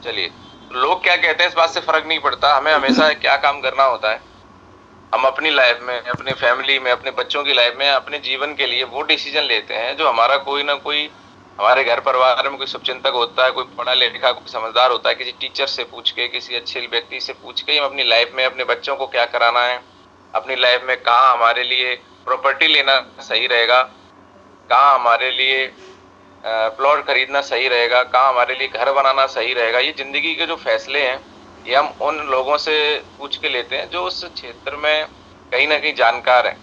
चलिए, लोग क्या कहते हैं इस बात से फर्क नहीं पड़ता, हमें हमेशा क्या काम करना होता है। हम अपनी लाइफ में, अपनी फैमिली में, अपने बच्चों की लाइफ में, अपने जीवन के लिए वो डिसीजन लेते हैं जो हमारा कोई ना कोई, हमारे घर परिवार में कोई शुभचिंतक होता है, कोई पढ़ा लिखा, कोई समझदार होता है, किसी टीचर से पूछ के, किसी अच्छे व्यक्ति से पूछ के हम अपनी लाइफ में अपने बच्चों को क्या कराना है, अपनी लाइफ में कहाँ हमारे लिए प्रॉपर्टी लेना सही रहेगा, कहाँ हमारे लिए प्लॉट खरीदना सही रहेगा, कहाँ हमारे लिए घर बनाना सही रहेगा। ये जिंदगी के जो फैसले हैं ये हम उन लोगों से पूछ के लेते हैं जो उस क्षेत्र में कहीं ना कहीं जानकार हैं।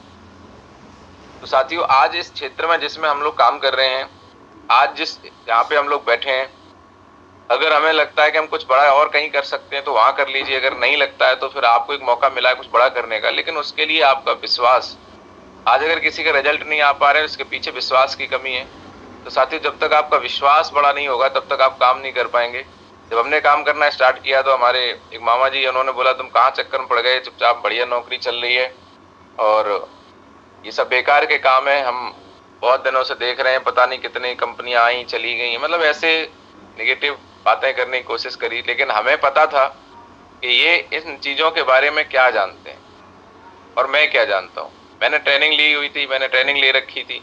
तो साथियों, आज इस क्षेत्र में जिसमें हम लोग काम कर रहे हैं, आज जिस यहाँ पे हम लोग बैठे हैं, अगर हमें लगता है कि हम कुछ बड़ा और कहीं कर सकते हैं तो वहां कर लीजिए, अगर नहीं लगता है तो फिर आपको एक मौका मिला है कुछ बड़ा करने का, लेकिन उसके लिए आपका विश्वास, आज अगर किसी का रिजल्ट नहीं आ पा रहे हैं उसके पीछे विश्वास की कमी है। तो साथियों, जब तक आपका विश्वास बड़ा नहीं होगा तब तक आप काम नहीं कर पाएंगे। जब हमने काम करना स्टार्ट किया तो हमारे एक मामा जी, उन्होंने बोला तुम कहाँ चक्कर में पड़ गए, चुपचाप बढ़िया नौकरी चल रही है और ये सब बेकार के काम है, हम बहुत दिनों से देख रहे हैं, पता नहीं कितनी कंपनियां आई चली गई, मतलब ऐसे निगेटिव बातें करने की कोशिश करी। लेकिन हमें पता था कि ये इन चीजों के बारे में क्या जानते हैं और मैं क्या जानता हूँ। मैंने ट्रेनिंग ली हुई थी, मैंने ट्रेनिंग ले रखी थी,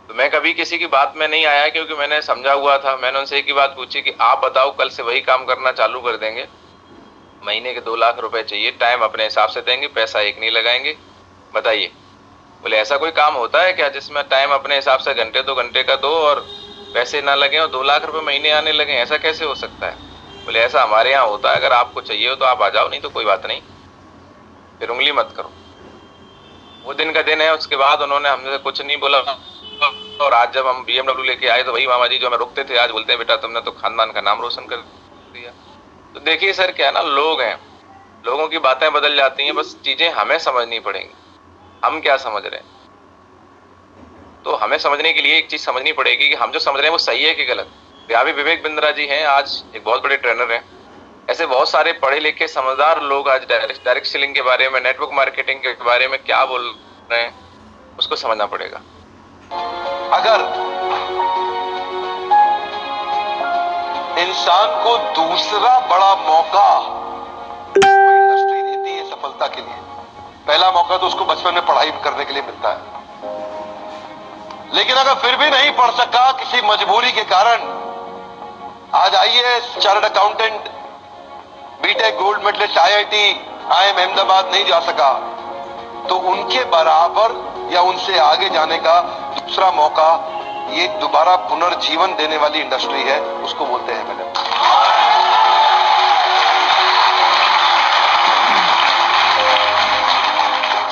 तो मैं कभी किसी की बात में नहीं आया क्योंकि मैंने समझा हुआ था। मैंने उनसे एक ही बात पूछी कि आप बताओ, कल से वही काम करना चालू कर देंगे, महीने के 2 लाख रुपए चाहिए, टाइम अपने हिसाब से देंगे, पैसा एक नहीं लगाएंगे, बताइए। बोले ऐसा कोई काम होता है क्या जिसमें टाइम अपने हिसाब से घंटे 2 घंटे का दो और पैसे ना लगे और 2 लाख रुपए महीने आने लगे, ऐसा कैसे हो सकता है? बोले ऐसा हमारे यहाँ होता है, अगर आपको चाहिए हो तो आप आ जाओ, नहीं तो कोई बात नहीं, फिर उंगली मत करो। वो दिन का दिन है। उसके बाद उन्होंने हमसे कुछ नहीं बोला और आज जब हम BMW लेके आए तो वही मामा जी जो हमें रुकते थे आज बोलते हैं बेटा तुमने तो खानदान का नाम रोशन कर दिया। तो देखिए सर, क्या है ना, लोग हैं, लोगों की बातें बदल जाती हैं, बस चीजें हमें समझनी पड़ेंगी, हम क्या समझ रहे हैं। तो हमें समझने के लिए एक चीज समझनी पड़ेगी कि हम जो समझ रहे हैं वो सही है कि गलत। यहाँ भी विवेक बिंद्रा जी हैं, आज एक बहुत बड़े ट्रेनर हैं। ऐसे बहुत सारे पढ़े लिखे समझदार लोग आज डायरेक्ट सेलिंग के बारे में, नेटवर्क मार्केटिंग के बारे में क्या बोल रहे हैं, उसको समझना पड़ेगा। अगर इंसान को दूसरा बड़ा मौका कोई इंडस्ट्री देती है सफलता के लिए, पहला मौका तो उसको बचपन में पढ़ाई करने के लिए मिलता है, लेकिन अगर फिर भी नहीं पढ़ सका किसी मजबूरी के कारण, आज IAS, chartered accountant, B Tech gold medalist, IIT, IIM Ahmedabad नहीं जा सका, तो उनके बराबर या उनसे आगे जाने का दूसरा मौका, ये दोबारा पुनर्जीवन देने वाली इंडस्ट्री है, उसको बोलते हैं MLM।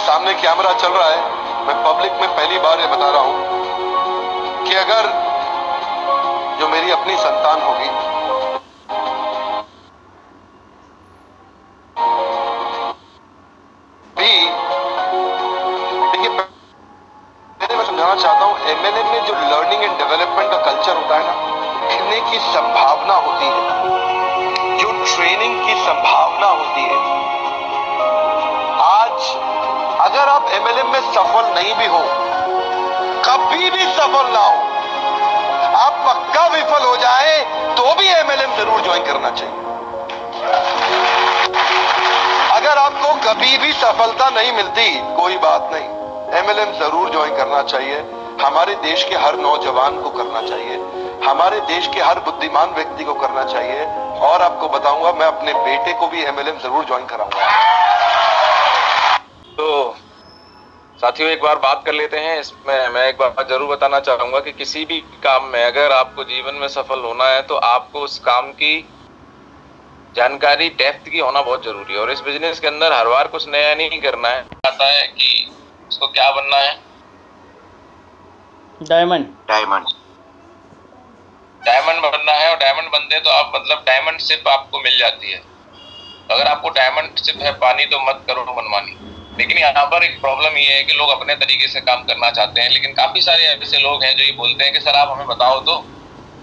सामने कैमरा चल रहा है, मैं पब्लिक में पहली बार ये बता रहा हूं कि अगर जो मेरी अपनी संतान होगी, चाहता हूं MLM में जो लर्निंग एंड डेवलपमेंट का कल्चर होता है ना, सीखने की संभावना होती है, जो ट्रेनिंग की संभावना होती है, आज अगर आप MLM में सफल नहीं भी हो, कभी भी सफल ना हो, आप पक्का विफल हो जाए तो भी MLM जरूर ज्वाइन करना चाहिए। अगर आपको कभी भी सफलता नहीं मिलती, कोई बात नहीं, MLM जरूर ज्वाइन करना चाहिए। हमारे देश के हर नौजवान को करना चाहिए, हमारे देश के हर बुद्धिमान व्यक्ति को करना चाहिए। और आपको बताऊंगा, मैं अपने बेटे को भी MLM जरूर ज्वाइन कराऊंगा। तो साथियों, एक बार बात कर लेते हैं इसमें। मैं एक बात जरूर बताना चाहूंगा कि किसी भी काम में अगर आपको जीवन में सफल होना है तो आपको उस काम की जानकारी, डेप्थ की होना बहुत जरूरी है। और इस बिजनेस के अंदर हर बार कुछ नया नहीं करना है। आता है कि उसको क्या बनना है, डायमंड बनना है। और डायमंड बनते तो आप, मतलब डायमंड शिप आपको मिल जाती है। अगर आपको डायमंड शिप है पानी तो मत करो मनमानी। लेकिन यहाँ पर एक प्रॉब्लम ये है कि लोग अपने तरीके से काम करना चाहते हैं, लेकिन काफी सारे ऐसे लोग हैं जो ये बोलते हैं कि सर आप हमें बताओ तो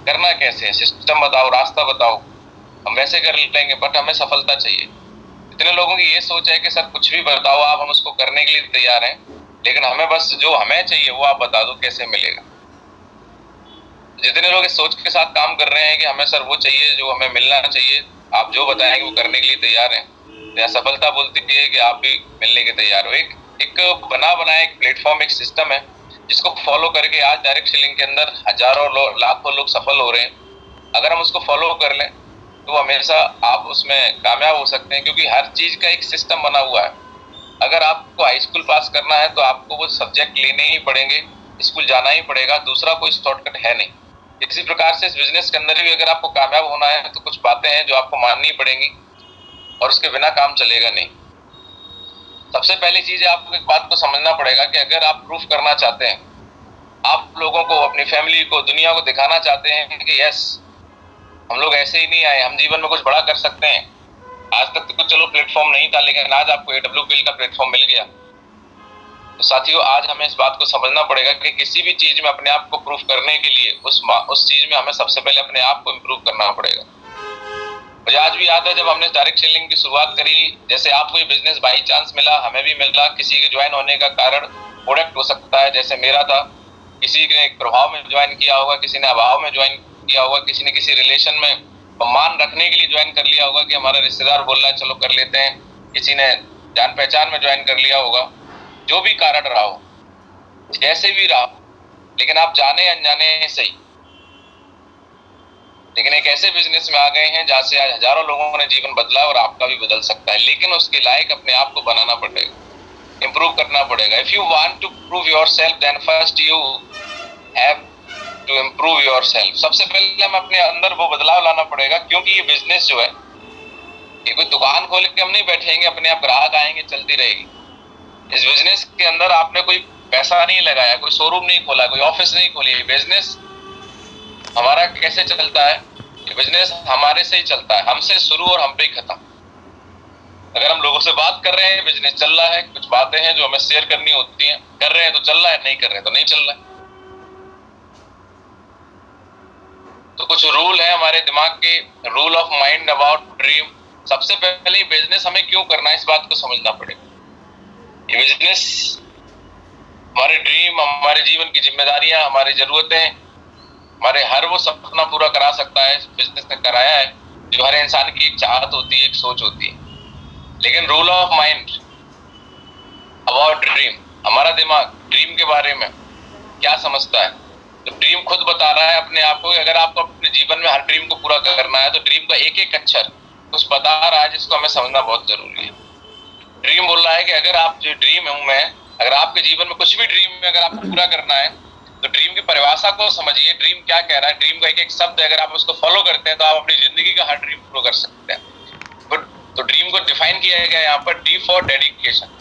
करना कैसे है, सिस्टम बताओ, रास्ता बताओ, हम वैसे कर लेंगे, बट हमें सफलता चाहिए। इतने लोगों की ये सोच है कि सर कुछ भी बताओ आप, हम उसको करने के लिए तैयार हैं, लेकिन हमें बस जो हमें चाहिए वो आप बता दो कैसे मिलेगा। जितने लोग इस सोच के साथ काम कर रहे हैं कि हमें सर वो चाहिए जो हमें मिलना चाहिए, आप जो बताएंगे वो करने के लिए तैयार हैं, या सफलता बोलती है कि आप भी मिलने के तैयार हो। एक एक बना बनाया एक प्लेटफॉर्म, एक सिस्टम है जिसको फॉलो करके आज डायरेक्ट सेलिंग के अंदर हजारों लाखों लोग सफल हो रहे हैं। अगर हम उसको फॉलो कर लें तो हमेशा आप उसमें कामयाब हो सकते हैं, क्योंकि हर चीज का एक सिस्टम बना हुआ है। अगर आपको हाई स्कूल पास करना है तो आपको वो सब्जेक्ट लेने ही पड़ेंगे, स्कूल जाना ही पड़ेगा, दूसरा कोई शॉर्टकट है नहीं। इसी प्रकार से इस बिजनेस के अंदर भी अगर आपको कामयाब होना है तो कुछ बातें हैं जो आपको माननी पड़ेंगी और उसके बिना काम चलेगा नहीं। सबसे पहली चीज है, आपको एक बात को समझना पड़ेगा कि अगर आप प्रूफ करना चाहते हैं, आप लोगों को, अपनी फैमिली को, दुनिया को दिखाना चाहते हैं कि यस हम लोग ऐसे ही नहीं आए, हम जीवन में कुछ बड़ा कर सकते हैं। आज तक तो कुछ चलो प्लेटफॉर्म नहीं था, लेकिन आज आपको AWPL का प्लेटफॉर्म मिल गया। तो साथियों, आज हमें इस बात को समझना पड़ेगा कि किसी भी चीज में अपने आप को प्रूफ करने के लिए उस चीज में हमें सबसे पहले अपने आप को इम्प्रूव करना पड़ेगा। मुझे आज भी याद है जब हमने डायरेक्ट सेलिंग की शुरुआत करी, जैसे आपको ये बिजनेस बाई चांस मिला, हमें भी मिला, किसी के ज्वाइन होने का कारण प्रोडक्ट हो सकता है, जैसे मेरा था, किसी ने एक प्रभाव में ज्वाइन किया होगा, किसी ने अभाव में ज्वाइन किया होगा, किसी ने किसी रिलेशन में मान रखने के लिए ज्वाइन कर लिया होगा कि हमारा रिश्तेदार बोल रहा है चलो कर लेते हैं, किसी ने जान पहचान में ज्वाइन कर लिया होगा। जो भी कारण रहा हो, जैसे भी रहा, लेकिन आप जाने अनजाने सही, लेकिन एक ऐसे बिजनेस में आ गए हैं जहां से आज हजारों लोगों ने जीवन बदला और आपका भी बदल सकता है। लेकिन उसके लायक अपने आप को बनाना पड़ेगा, इम्प्रूव करना पड़ेगा। If you want to prove yourself then first you have to improve yourself. सबसे पहले हम अपने अंदर वो बदलाव लाना पड़ेगा, क्योंकि ये बिजनेस जो है, ये कोई दुकान खोल के हम नहीं बैठेंगे, अपने आप ग्राहक आएंगे, चलती रहेगी। इस बिजनेस के अंदर आपने कोई पैसा नहीं लगाया, कोई शोरूम नहीं खोला, कोई ऑफिस नहीं खोली। बिजनेस हमारा कैसे चलता है? ये बिजनेस हमारे से ही चलता है, हमसे शुरू और हम पे ही खत्म। अगर हम लोगों से बात कर रहे हैं, बिजनेस चल रहा है, कुछ बातें हैं जो हमें शेयर करनी होती हैं, कर रहे हैं तो चल रहा है, नहीं कर रहे हैं तो नहीं चल रहा है। तो कुछ रूल है हमारे दिमाग के, rule of mind about dream. सबसे पहले बिजनेस हमें क्यों करना है, इस बात को समझना पड़ेगा। ये बिजनेस हमारे ड्रीम, हमारे जीवन की जिम्मेदारियां, हमारी जरूरतें, हमारे हर वो सपना पूरा करा सकता है। बिजनेस ने कराया है जो हर इंसान की एक चाहत होती है, एक सोच होती है। लेकिन rule of mind about dream, हमारा दिमाग ड्रीम के बारे में क्या समझता है? तो ड्रीम खुद बता रहा है अपने आप को कि अगर आपको अपने जीवन में हर ड्रीम को पूरा करना है तो ड्रीम का एक एक अक्षर कुछ बता रहा है, जिसको हमें समझना बहुत जरूरी है। ड्रीम बोल रहा है कि अगर आप जो ड्रीम हूं मैं, अगर आपके जीवन में कुछ भी ड्रीम में अगर आपको पूरा करना है तो ड्रीम की परिभाषा को समझिए। ड्रीम क्या कह रहा है? ड्रीम का एक एक शब्द है, अगर आप उसको फॉलो करते हैं तो आप अपनी जिंदगी का हर ड्रीम पूरा कर सकते हैं। तो ड्रीम को डिफाइन किया गया यहाँ पर, डी फॉर डेडिकेशन।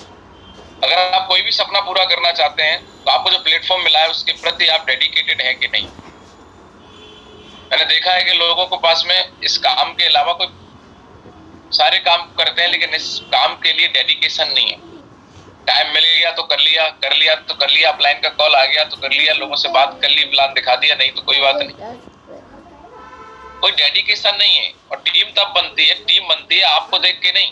अगर आप कोई भी सपना पूरा करना चाहते हैं तो आपको जो प्लेटफॉर्म मिला है उसके प्रति आप डेडिकेटेड हैं कि नहीं। मैंने देखा है कि लोगों के पास में इस काम के अलावा कोई सारे काम करते हैं, लेकिन इस काम के लिए डेडिकेशन नहीं है। टाइम मिल गया तो कर लिया, कर लिया तो कर लिया, अपलाइन का कॉल आ गया तो कर लिया, लोगों से बात कर ली, प्लान दिखा दिया, नहीं तो कोई बात नहीं। कोई डेडिकेशन नहीं है। और टीम तब बनती है, टीम बनती है आपको देख के नहीं।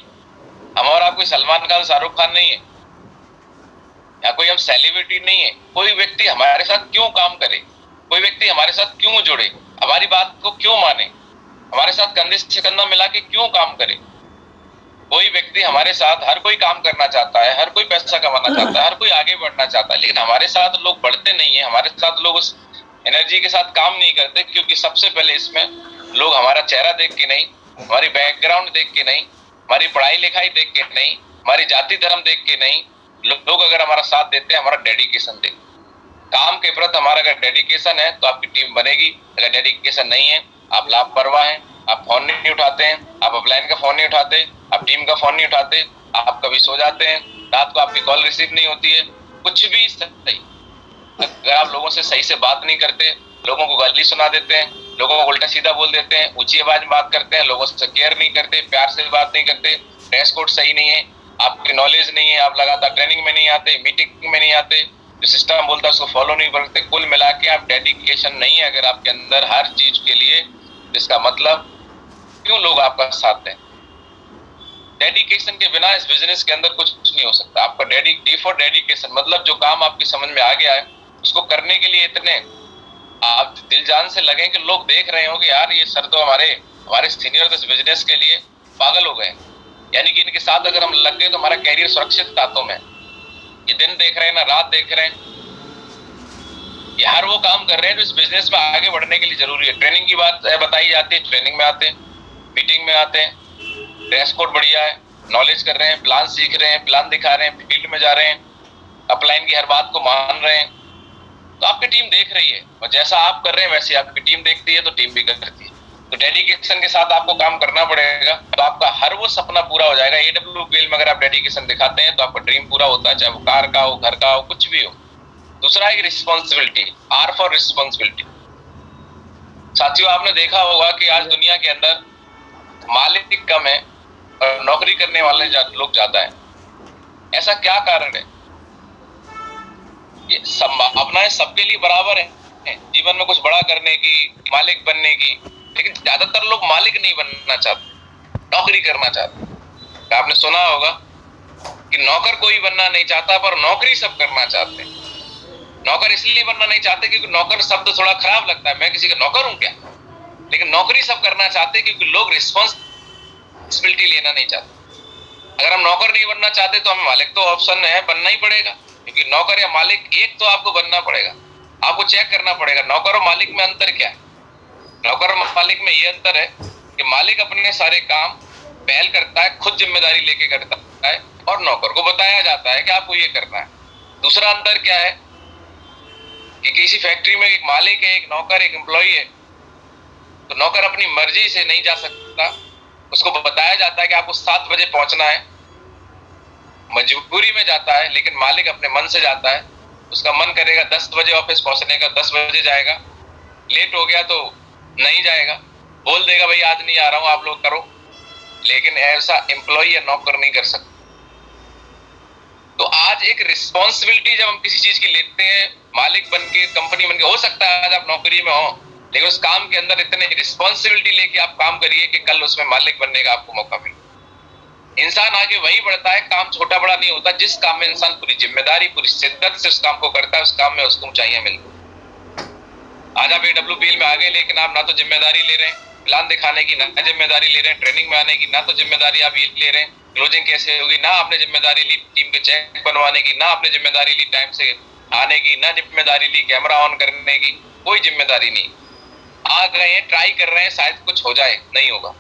हम और आप कोई सलमान खान, शाहरुख खान नहीं है, या कोई हम सेलिब्रिटी नहीं है। कोई व्यक्ति हमारे साथ क्यों काम करे, कोई व्यक्ति हमारे साथ क्यों जुड़े, हमारी बात को क्यों माने, हमारे साथ कंधे से कंधा मिला के क्यों काम करे। कोई व्यक्ति हमारे साथ, हर कोई काम करना चाहता है, हर कोई पैसा कमाना चाहता है, हर कोई आगे बढ़ना चाहता है, लेकिन हमारे साथ लोग बढ़ते नहीं है, हमारे साथ लोग उस एनर्जी के साथ काम नहीं करते। क्योंकि सबसे पहले इसमें लोग हमारा चेहरा देख के नहीं, हमारी बैकग्राउंड देख के नहीं, हमारी पढ़ाई लिखाई देख के नहीं, हमारी जाति धर्म देख के नहीं, लोग अगर हमारा साथ देते हैं, हमारा डेडिकेशन देते। काम के प्रति हमारा अगर डेडिकेशन है तो आपकी टीम बनेगी। अगर डेडिकेशन नहीं है, आप लापरवाह हैं, आप फोन नहीं उठाते हैं, आप अपलाइन का फोन नहीं उठाते, आप टीम का फोन नहीं उठाते, आप कभी सो जाते हैं, रात को आपकी कॉल रिसीव नहीं होती है, कुछ भी सही। अगर आप लोगों से सही से बात नहीं करते, लोगों को गाली सुना देते हैं, लोगों को उल्टा सीधा बोल देते हैं, ऊंची आवाज में बात करते हैं, लोगों से केयर नहीं करते, प्यार से बात नहीं करते, ड्रेस कोड सही नहीं है, आपकी नॉलेज नहीं है, आप लगातार ट्रेनिंग में नहीं आते, मीटिंग में नहीं आते, जो सिस्टम बोलता है उसको फॉलो नहीं करते, कुल मिला के आप डेडिकेशन नहीं है अगर आपके अंदर हर चीज के लिए, इसका मतलब क्यों लोग आपका साथ दें। डेडिकेशन के बिना इस बिजनेस के अंदर कुछ नहीं हो सकता। आपका डी फॉर डेडिकेशन मतलब जो काम आपकी समझ में आ गया है उसको करने के लिए इतने आप दिल जान से लगे कि लोग देख रहे हो कि यार ये सर तो हमारे सीनियर तो इस बिजनेस के लिए पागल हो गए, यानी कि इनके साथ अगर हम लग गए तो हमारा कैरियर सुरक्षित हाथों में। ये दिन देख रहे हैं ना रात देख रहे हैं, ये हर वो काम कर रहे हैं जो इस बिजनेस में आगे बढ़ने के लिए जरूरी है। ट्रेनिंग की बात बताई जाती है, ट्रेनिंग में आते हैं, मीटिंग में आते हैं, ड्रेस कोड बढ़िया है, नॉलेज कर रहे हैं, प्लान सीख रहे हैं, प्लान दिखा रहे हैं, फील्ड में जा रहे हैं, अपलाइन की हर बात को मान रहे हैं, तो आपकी टीम देख रही है और जैसा आप कर रहे हैं वैसे आपकी टीम देखती है, तो टीम भी करती है। तो डेडिकेशन के साथ आपको काम करना पड़ेगा, तो आपका हर वो सपना पूरा हो जाएगा। AWPL में अगर आप डेडिकेशन दिखाते हैं तो आपका ड्रीम पूरा होता है, चाहे वो कार का हो, घर का हो, कुछ भी हो। दूसरा है रिस्पॉन्सिबिलिटी, R फॉर रिस्पॉन्सिबिलिटी। साथियों, आपने देखा होगा कि आज दुनिया के अंदर मालिक कम है और नौकरी करने वाले लोग ज्यादा है। ऐसा क्या कारण है? ये संभावनाएं सबके लिए बराबर है जीवन में कुछ बड़ा करने की, मालिक बनने की, लेकिन ज्यादातर लोग मालिक नहीं बनना चाहते, नौकरी करना चाहते। आपने सुना होगा कि नौकर कोई बनना नहीं चाहता पर नौकरी सब करना चाहते हैं। नौकर इसलिए बनना नहीं चाहते क्योंकि नौकर शब्द थोड़ा खराब लगता है, मैं किसी का नौकर हूं क्या, लेकिन नौकरी सब करना चाहते क्योंकि लोग रिस्पॉन्सिबिलिटी लेना नहीं चाहते। अगर हम नौकर नहीं बनना चाहते तो हमें मालिक तो ऑप्शन है, बनना ही पड़ेगा, क्योंकि नौकर या मालिक एक तो आपको बनना पड़ेगा। आपको चेक करना पड़ेगा नौकर और मालिक में अंतर क्या है। नौकर और मालिक में ये अंतर है कि मालिक अपने सारे काम पहल करता है, खुद जिम्मेदारी लेके करता है और नौकर को बताया जाता है कि आपको ये करना है। दूसरा अंतर क्या है कि किसी फैक्ट्री में एक मालिक है, एक नौकर, एक एम्प्लॉई है, तो नौकर अपनी मर्जी से नहीं जा सकता, उसको बताया जाता है कि आपको 7 बजे पहुंचना है, मजबूरी में जाता है, लेकिन मालिक अपने मन से जाता है। उसका मन करेगा 10 बजे ऑफिस पहुंचने का, 10 बजे जाएगा, लेट हो गया तो नहीं जाएगा, बोल देगा भाई आज नहीं आ रहा हूं, आप लोग करो, लेकिन ऐसा एम्प्लॉई या नौकर नहीं कर सकता। तो आज एक रिस्पॉन्सिबिलिटी जब हम किसी चीज की लेते हैं, मालिक बन के, कंपनी बन के, हो सकता है आज आप नौकरी में हो, लेकिन उस काम के अंदर इतने रिस्पॉन्सिबिलिटी लेके आप काम करिए कि कल उसमें मालिक बनने का आपको मौका मिले। इंसान आगे वही बढ़ता है, काम छोटा बड़ा नहीं होता, जिस काम में इंसान पूरी जिम्मेदारी, पूरी शिद्दत से उस काम को करता है, उस काम में उसको ऊंचाइयां मिलती। आज आप AWPL में आ गए, लेकिन आप ना तो जिम्मेदारी ले रहे हैं प्लान दिखाने की, ना जिम्मेदारी ले रहे हैं ट्रेनिंग में आने की, ना तो जिम्मेदारी आप ये ले रहे हैं क्लोजिंग कैसे होगी, ना आपने जिम्मेदारी ली टीम के चेक बनवाने की, ना आपने जिम्मेदारी ली टाइम से आने की, ना जिम्मेदारी ली कैमरा ऑन करने की, कोई जिम्मेदारी नहीं। आ गए हैं, ट्राई कर रहे हैं, शायद कुछ हो जाए, नहीं होगा।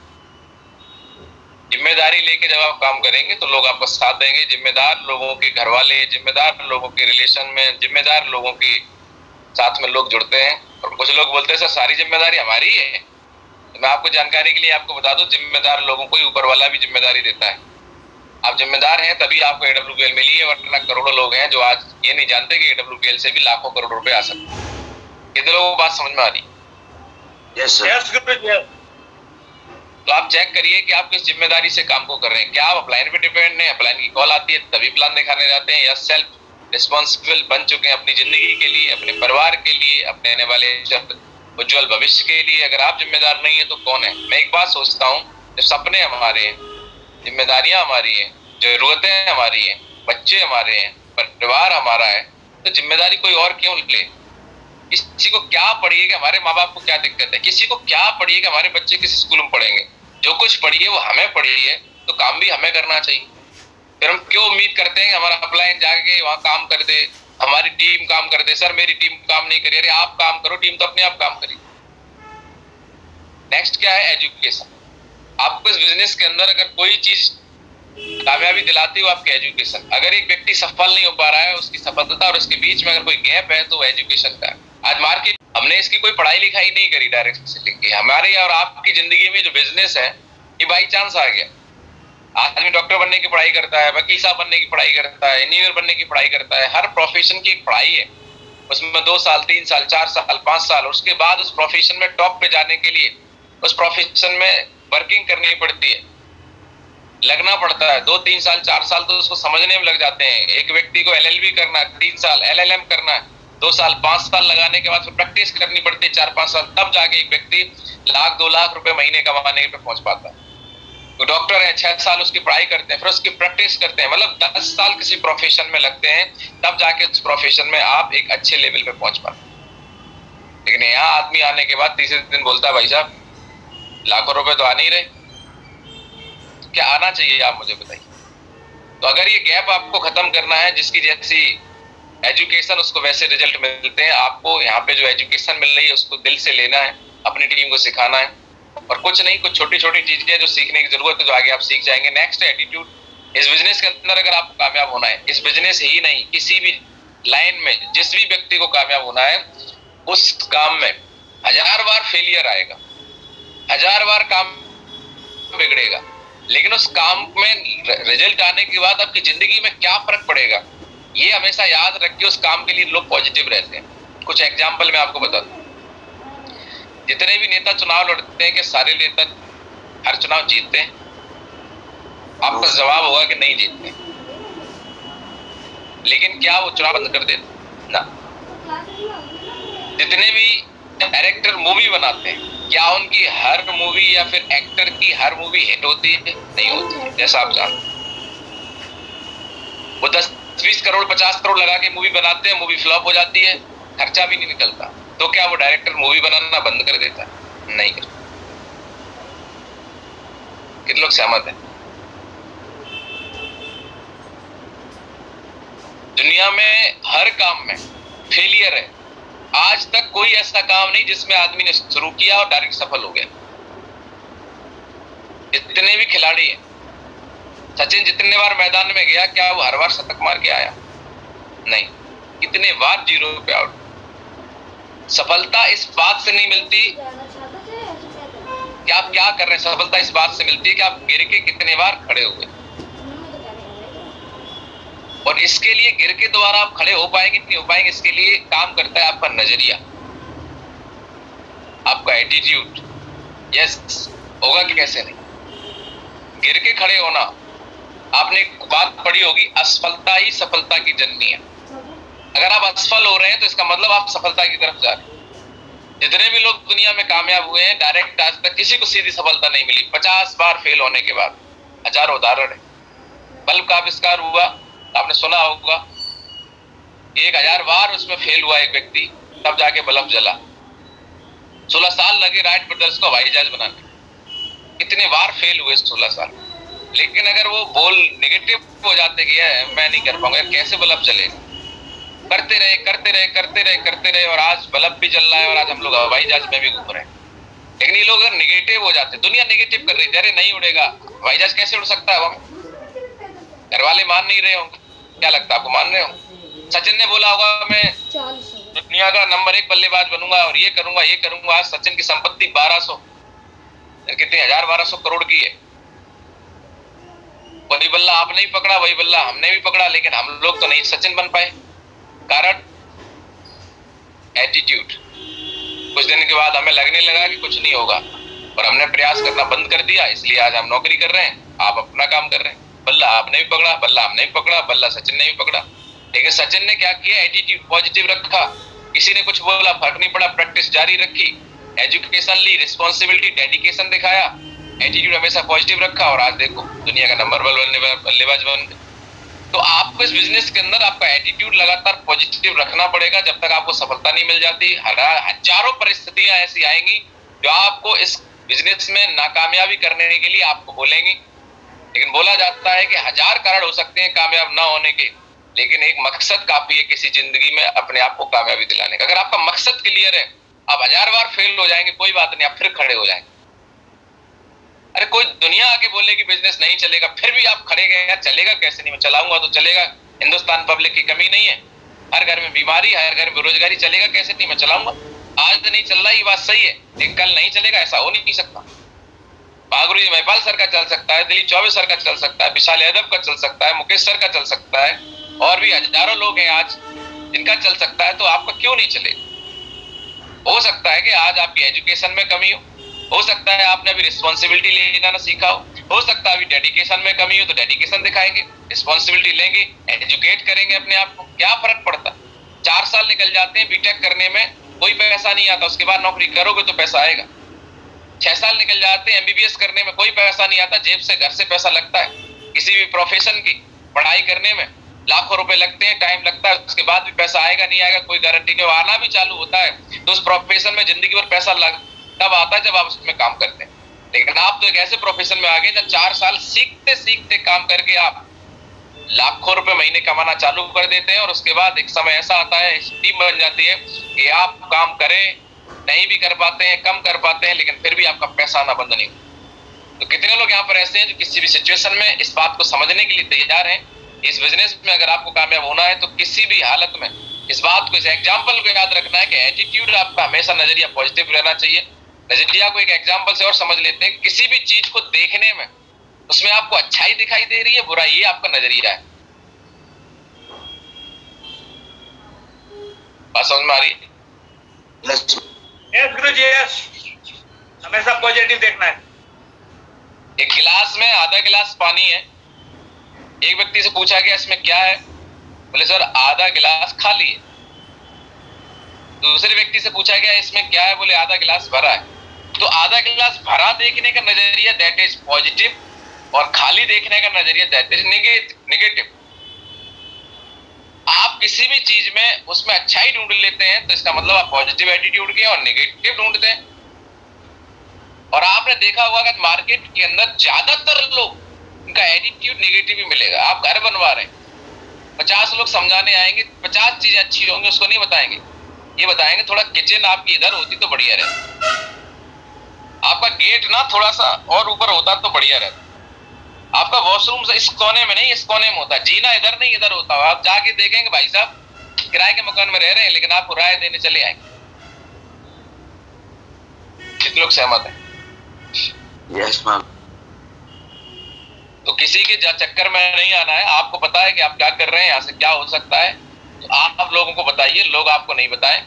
जिम्मेदारी लेके जब आप काम करेंगे तो लोग आपका साथ देंगे। जिम्मेदार लोगों के घर वाले, जिम्मेदार लोगों के रिलेशन में, जिम्मेदार लोगों के साथ में लोग जुड़ते हैं। और कुछ लोग बोलते हैं सर सारी जिम्मेदारी हमारी है, तो मैं आपको जानकारी के लिए आपको बता दूं, जिम्मेदार लोगों को ही ऊपर वाला भी जिम्मेदारी देता है। आप जिम्मेदार हैं तभी आपको AWPL मिली है, वरना करोड़ों लोग हैं जो आज ये नहीं जानते कि AWPL से भी लाखों करोड़ रुपए आ सकते हैं। कितने लोगों को बात समझ में आ रही? Yes sir. तो आप चेक करिए कि आप किस जिम्मेदारी से काम को कर रहे हैं। क्या आप अपलाइन पे डिपेंड हैं, अपलाइन की कॉल आती है तभी प्लान दिखाने जाते हैं, या सेल्फ रिस्पॉन्सिबल बन चुके हैं अपनी जिंदगी के लिए, अपने परिवार के लिए, अपने आने वाले उज्जवल भविष्य के लिए? अगर आप जिम्मेदार नहीं है तो कौन है? मैं एक बात सोचता हूँ, जो सपने हमारे हैं, जिम्मेदारियां हमारी हैं, जरूरतें हमारी हैं, बच्चे हमारे हैं, परिवार हमारा है, तो जिम्मेदारी कोई और क्यों ले? किसी को क्या पड़ी है कि हमारे माँ बाप को क्या दिक्कत है, किसी को क्या पड़ी है कि हमारे बच्चे किस स्कूल में पढ़ेंगे? जो कुछ पड़ी है वो हमें पड़ी है, तो काम भी हमें करना चाहिए। फिर हम क्यों उम्मीद करते हैं कि हमारा अपलाइन जाके वहां काम कर दे, हमारी टीम काम कर दे? सर मेरी टीम काम नहीं करी। अरे आप काम करो, टीम तो अपने आप काम करी। नेक्स्ट क्या है? एजुकेशन। आपको इस बिजनेस के अंदर अगर कोई चीज कामयाबी दिलाती हो, आपकी एजुकेशन। अगर एक व्यक्ति सफल नहीं हो पा रहा है, उसकी सफलता और उसके बीच में अगर कोई गैप है तो एजुकेशन का है। आज मार्केट, हमने इसकी कोई पढ़ाई लिखाई नहीं करी डायरेक्ट सेलिंग की। हमारे और आपकी जिंदगी में जो बिजनेस है ये बाई चांस आ गया। आदमी डॉक्टर बनने की पढ़ाई करता है, वकील साहब बनने की पढ़ाई करता है, इंजीनियर बनने की पढ़ाई करता है। हर प्रोफेशन की एक पढ़ाई है, उसमें 2 साल 3 साल 4 साल 5 साल, उसके बाद उस प्रोफेशन में टॉप पे जाने के लिए उस प्रोफेशन में वर्किंग करनी पड़ती है, लगना पड़ता है। 2 3 साल 4 साल तो उसको समझने में लग जाते हैं। एक व्यक्ति को LLB करना है 3 साल, LLM करना है 2 साल 5 साल लगाने के बाद फिर प्रैक्टिस करनी पड़ती है 4-5 साल, तब जाके एक व्यक्ति 1 2 लाख रुपए महीने कमाने पे पहुंच पाता है। तो डॉक्टर है 6 साल उसकी पढ़ाई करते हैं, फिर उसकी प्रैक्टिस करते हैं, मतलब 10 साल किसी प्रोफेशन में लगते हैं, तब जाके उस प्रोफेशन में आप एक अच्छे लेवल पे पहुंच पाते हैं। लेकिन यहाँ आदमी आने के बाद तीसरे दिन बोलता है भाई साहब लाखों रुपए तो आ नहीं रहे, क्या आना चाहिए आप मुझे बताइए। तो अगर ये गैप आपको खत्म करना है, जिसकी जैसी एजुकेशन उसको वैसे रिजल्ट मिलते हैं, आपको यहाँ पे जो एजुकेशन मिल रही है उसको दिल से लेना है, अपनी टीम को सिखाना है, और कुछ नहीं, कुछ छोटी छोटी चीजें जो सीखने की जरूरत है जो आगे आप सीख जाएंगे। नेक्स्ट है एटीट्यूड। इस बिजनेस के अंदर अगर आपको कामयाब होना है, इस बिजनेस ही नहीं किसी भी लाइन में जिस भी व्यक्ति को कामयाब होना है, उस काम में 1000 बार फेलियर आएगा, 1000 बार काम बिगड़ेगा, लेकिन उस काम में रिजल्ट आने के बाद आपकी जिंदगी में क्या फर्क पड़ेगा, ये हमेशा याद रखिए। उस काम के लिए लोग पॉजिटिव रहते हैं। कुछ एग्जाम्पल मैं आपको बता दूं, जितने भी नेता चुनाव लड़ते हैं कि सारे नेता हर चुनाव जीतते हैं? आपका जवाब होगा कि नहीं जीतते। लेकिन क्या वो चुनाव बंद कर देते ना? जितने भी डायरेक्टर मूवी बनाते हैं, क्या उनकी हर मूवी या फिर एक्टर की हर मूवी हिट होती है? नहीं होती है। जैसा आप जानते, वो 10-20 करोड़ 50 करोड़ लगा के मूवी बनाते हैं, मूवी फ्लॉप हो जाती है, खर्चा भी नहीं निकलता। तो क्या वो डायरेक्टर मूवी बनाना बंद कर देता है? नहीं करता। कितने लोग सहमत हैं? दुनिया में हर काम में फेलियर है। आज तक कोई ऐसा काम नहीं जिसमें आदमी ने शुरू किया और डायरेक्ट सफल हो गया। जितने भी खिलाड़ी हैं, सचिन जितने बार मैदान में गया, क्या वो हर बार शतक मार के आया? नहीं, कितने बार जीरो पे आउट। सफलता इस बात से नहीं मिलती कि आप क्या कर रहे हैं, सफलता इस बात से मिलती है कि आप गिर के कितने बार खड़े हुए। और इसके लिए गिर के दोबारा आप खड़े हो पाएंगे नहीं हो पाएंगे, इसके लिए काम करता है आपका नजरिया, आपका एटीट्यूड। यस, होगा कि कैसे नहीं। गिर के खड़े होना, आपने एक बात पढ़ी होगी, असफलता ही सफलता की जननी है। अगर आप असफल हो रहे हैं तो इसका मतलब आप सफलता की तरफ जा रहे हैं। जितने भी लोग दुनिया में कामयाब हुए हैं, डायरेक्ट आज तक किसी को सीधी सफलता नहीं मिली। 50 बार फेल होने के बाद, हजारों उदाहरण है। बल्ब का आविष्कार हुआ, आपने सुना होगा, 1000 बार उसमें फेल हुआ एक व्यक्ति, तब जाके बल्ब जला। 16 साल लगे राइट ब्रदर्स को हवाई जहाज बनाने। कितने बार फेल हुए 16 साल। लेकिन अगर वो बोल नेगेटिव हो जाते कि मैं नहीं कर पाऊंगा, कैसे बल्ब चलेगा, करते रहे करते रहे करते रहे करते रहे, और आज बल्ब भी चल रहा है और आज हम लोग हवाई जहाज में भी घूम रहे हैं। लेकिन ये लोग अगर नेगेटिव हो जाते, दुनिया नेगेटिव कर रही थी, अरे नहीं उड़ेगा हवाई जहाज, कैसे उड़ सकता है हवा में, घर वाले मान नहीं रहे होंगे, क्या लगता है आपको मान रहे हो? सचिन ने बोला होगा मैं दुनिया का नंबर 1 बल्लेबाज बनूंगा और ये करूंगा ये करूंगा। आज सचिन की संपत्ति 1200 कितनी 1200 करोड़ की है। वही बल्ला आपने भी पकड़ा, वही बल्ला हमने भी पकड़ा, लेकिन हम लोग तो नहीं सचिन बन पाए। कारण एटीट्यूड। कुछ दिन के बाद हमें लगने लगा कि कुछ नहीं होगा और हमने प्रयास करना बंद कर दिया, इसलिए आज हम नौकरी कर रहे हैं, आप अपना काम कर रहे हैं। बल्ला आपने भी पकड़ा, बल्ला हमने भी पकड़ा, बल्ला सचिन ने भी पकड़ा। लेकिन सचिन ने क्या किया, एटीट्यूड पॉजिटिव रखा। किसी ने कुछ बोला, फर्क नहीं पड़ा, प्रैक्टिस जारी रखी, एजुकेशन ली, रिस्पॉन्सिबिलिटी, डेडिकेशन दिखाया, एटीट्यूड हमेशा पॉजिटिव रखा, और आज देखो दुनिया का नंबर 1 बल्लेबाज बन गए। तो आपको इस बिजनेस के अंदर आपका एटीट्यूड लगातार पॉजिटिव रखना पड़ेगा। जब तक आपको सफलता नहीं मिल जाती, हजारों परिस्थितियां ऐसी आएंगी जो आपको इस बिजनेस में नाकामयाबी करने के लिए आपको बोलेंगी। लेकिन बोला जाता है कि 1000 कारण हो सकते हैं कामयाब ना होने के, लेकिन एक मकसद काफी है किसी जिंदगी में अपने आप को कामयाबी दिलाने का। अगर आपका मकसद क्लियर है, आप 1000 बार फेल हो जाएंगे, कोई बात नहीं, आप फिर खड़े हो जाएंगे। अरे कोई दुनिया आके बोले कि बिजनेस नहीं चलेगा, फिर भी आप खड़े गए, यार चलेगा कैसे नहीं, मैं चलाऊंगा तो चलेगा। हिंदुस्तान पब्लिक की कमी नहीं है, हर घर में बीमारी, हर घर में बेरोजगारी, चलेगा कैसे नहीं, मैं चलाऊंगा। आज तो नहीं चल रहा, ये बात सही है, लेकिन कल नहीं चलेगा, ऐसा हो नहीं सकता। महागुरु जी महिपाल सर का चल सकता है, दिलीप चौबे सर का चल सकता है, विशाल यादव का चल सकता है, मुकेश सर का चल सकता है, और भी हजारों लोग हैं आज जिनका चल सकता है, तो आपका क्यों नहीं चलेगा? हो सकता है कि आज आपकी एजुकेशन में कमी हो सकता है आपने अभी रिस्पॉन्सिबिलिटी लेना ना सीखा हो सकता है अभी डेडिकेशन में कमी हो, तो डेडिकेशन दिखाएंगे, रिस्पॉन्सिबिलिटी लेंगे, एजुकेट करेंगे अपने आप को। क्या फर्क पड़ता? 4 साल निकल जाते हैं बीटेक करने में, कोई पैसा नहीं आता, उसके बाद नौकरी करोगे तो पैसा आएगा। 6 साल निकल जाते हैं एमबीबीएस करने में, कोई पैसा नहीं आता, जेब से घर से पैसा लगता है। किसी भी प्रोफेशन की पढ़ाई करने में लाखों रुपए लगते हैं, टाइम लगता है, उसके बाद भी पैसा आएगा नहीं आएगा कोई गारंटी नहीं। आना भी चालू होता है तो उस प्रोफेशन में जिंदगी भर पैसा तब आता है जब आप उसमें काम करते हैं। लेकिन आप तो एक ऐसे प्रोफेशन में आ गए जब 4 साल सीखते सीखते काम करके आप लाखों रुपए महीने कमाना चालू कर देते हैं, और उसके बाद एक समय ऐसा आता है, टीम बन जाती है कि आप काम करें, नहीं भी कर पाते हैं, कम कर पाते हैं, लेकिन फिर भी आपका पैसा आना बंद नहीं। तो कितने लोग यहाँ पर ऐसे हैं जो किसी भी सिचुएशन में इस बात को समझने के लिए तैयार हैं। इस बिजनेस में अगर आपको कामयाब होना है तो किसी भी हालत में इस बात को, इस एग्जाम्पल को याद रखना है कि एटीट्यूड आपका हमेशा नजरिया पॉजिटिव रहना चाहिए। नजरिया को एक एग्जाम्पल से और समझ लेते हैं, किसी भी चीज को देखने में उसमें आपको अच्छाई दिखाई दे रही है, बुराई, ये आपका नजरिया है। बात समझ में आ रही है? यस गुरुजी, यस, हमेशा पॉजिटिव देखना है। एक गिलास में आधा गिलास पानी है, एक व्यक्ति से पूछा गया इसमें क्या है, बोले सर आधा गिलास खाली है। दूसरे व्यक्ति से पूछा गया इसमें क्या है, बोले आधा गिलास भरा है। तो आधा गिलास भरा देखने का नजरिया दैट इज पॉजिटिव, और खाली देखने का नजरिया दैट इज नेगेटिव। आप किसी भी चीज में उसमें अच्छाई ढूंढ लेते हैं तो इसका मतलब आप पॉजिटिव एटीट्यूड के, और नेगेटिव ढूंढते हैं। और आपने देखा होगा कि मार्केट के अंदर ज्यादातर लोग उनका एटीट्यूड नेगेटिव ही मिलेगा। आप घर बनवा रहे हैं, 50 लोग समझाने आएंगे, 50 चीजें अच्छी होंगी उसको नहीं बताएंगे, ये बताएंगे थोड़ा किचन आपकी इधर होती तो बढ़िया रहता, आपका गेट ना थोड़ा सा और ऊपर होता तो बढ़िया रहता, आपका वॉशरूम इस कोने में नहीं इस कोने में होता, जीना इधर नहीं इधर होता। आप जाके देखेंगे भाई साहब किराए के मकान में रह रहे हैं लेकिन आपको राय देने चले आएंगे। कितने लोग सहमत हैं? Yes ma'am. तो किसी के चक्कर में नहीं आना है, आपको पता है कि आप क्या कर रहे हैं, यहाँ से क्या हो सकता है, तो आप लोगों को बताइए, लोग आपको नहीं बताएं।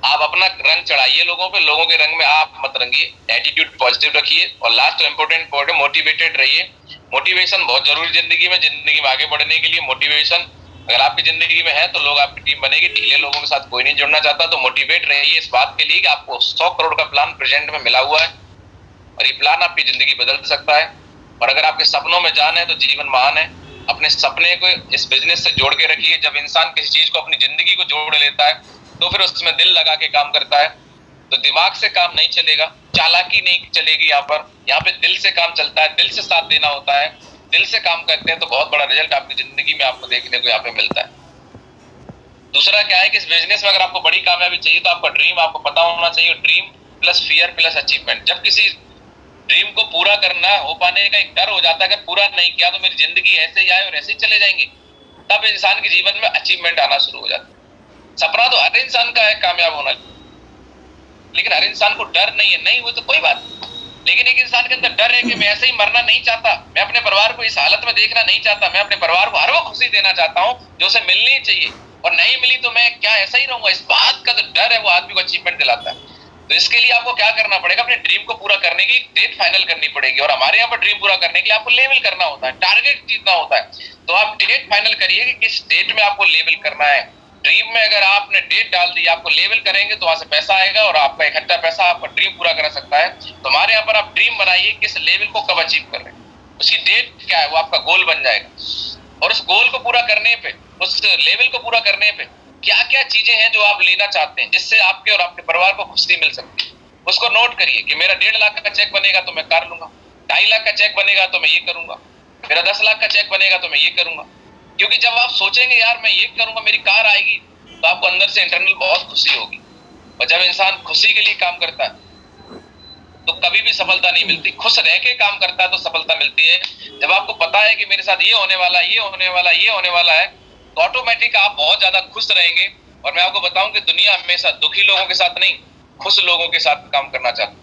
आप अपना रंग चढ़ाइए लोगों पे, लोगों के रंग में आप मत रंगिए, एटीट्यूड पॉजिटिव रखिए। और लास्ट इंपॉर्टेंट पॉइंट है, मोटिवेटेड रहिए। मोटिवेशन बहुत जरूरी जिंदगी में आगे बढ़ने के लिए। मोटिवेशन अगर आपकी जिंदगी में है तो लोग आपकी टीम बनेगी। ढीले लोगों के साथ कोई नहीं जुड़ना चाहता, तो मोटिवेट रहिए इस बात के लिए कि आपको 100 करोड़ का प्लान प्रेजेंट में मिला हुआ है, और ये प्लान आपकी जिंदगी बदल सकता है। और अगर आपके सपनों में जान है तो जीवन महान है। अपने सपने को इस बिजनेस से जोड़ के रखिए। जब इंसान किसी चीज को अपनी जिंदगी को जोड़ लेता है तो फिर उसमें दिल लगा के काम करता है, तो दिमाग से काम नहीं चलेगा, चालाकी नहीं चलेगी। यहाँ पे दिल से काम चलता है, दिल से साथ देना होता है। दिल से काम करते हैं तो बहुत बड़ा रिजल्ट आपकी जिंदगी में आपको देखने को यहाँ पे मिलता है। दूसरा क्या है कि इस बिजनेस में अगर आपको बड़ी कामयाबी चाहिए तो आपका ड्रीम आपको पता होना चाहिए। Dream plus fear plus achievement. जब किसी ड्रीम को पूरा करना हो पाने का एक डर हो जाता है, अगर पूरा नहीं किया तो मेरी जिंदगी ऐसे ही आए और ऐसे ही चले जाएंगे, तब इंसान के जीवन में अचीवमेंट आना शुरू हो जाता है। सपना तो हर इंसान का है कामयाब होना, लेकिन हर इंसान को डर नहीं है। नहीं हुए तो कोई बात, लेकिन एक इंसान के अंदर डर है कि मैं ऐसे ही मरना नहीं चाहता, मैं अपने परिवार को इस हालत में देखना नहीं चाहता, मैं अपने परिवार को हर वो खुशी देना चाहता हूँ जो उसे मिलनी चाहिए, और नहीं मिली तो मैं क्या ऐसा ही रहूंगा। इस बात का जो डर है वो आदमी को अचीवमेंट दिलाता है। तो इसके लिए आपको क्या करना पड़ेगा, अपने ड्रीम को पूरा करने की डेट फाइनल करनी पड़ेगी। और हमारे यहाँ पर ड्रीम पूरा करने के लिए आपको लेवल करना होता है, टारगेट जीतना होता है। तो आप डेट फाइनल करिए कि किस डेट में आपको लेवल करना है। ड्रीम में अगर आपने डेट डाल दी, आपको लेवल करेंगे तो वहां से पैसा आएगा, और आपका इकट्ठा पैसा आपका ड्रीम पूरा कर सकता है। तो हमारे यहाँ पर आप ड्रीम बनाइए, किस लेवल को कब अचीव कर रहे हैं, उसकी डेट क्या है, वो आपका गोल बन जाएगा। और उस गोल को पूरा करने पे, उस लेवल को पूरा करने पे क्या क्या चीजें हैं जो आप लेना चाहते हैं, जिससे आपके और आपके परिवार को खुशी मिल सकती है, उसको नोट करिए कि मेरा 1.5 लाख का चेक बनेगा तो मैं कार लूंगा, 2.5 लाख का चेक बनेगा तो मैं ये करूंगा, मेरा 10 लाख का चेक बनेगा तो मैं ये करूंगा। क्योंकि जब आप सोचेंगे यार मैं ये करूंगा, मेरी कार आएगी, तो आपको अंदर से इंटरनल बहुत खुशी होगी। और जब इंसान खुशी के लिए काम करता है तो कभी भी सफलता नहीं मिलती, खुश रह के काम करता है तो सफलता मिलती है। जब आपको पता है कि मेरे साथ ये होने वाला, ये होने वाला, ये होने वाला है, तो ऑटोमेटिक आप बहुत ज्यादा खुश रहेंगे। और मैं आपको बताऊं कि दुनिया हमेशा दुखी लोगों के साथ नहीं, खुश लोगों के साथ काम करना चाहती।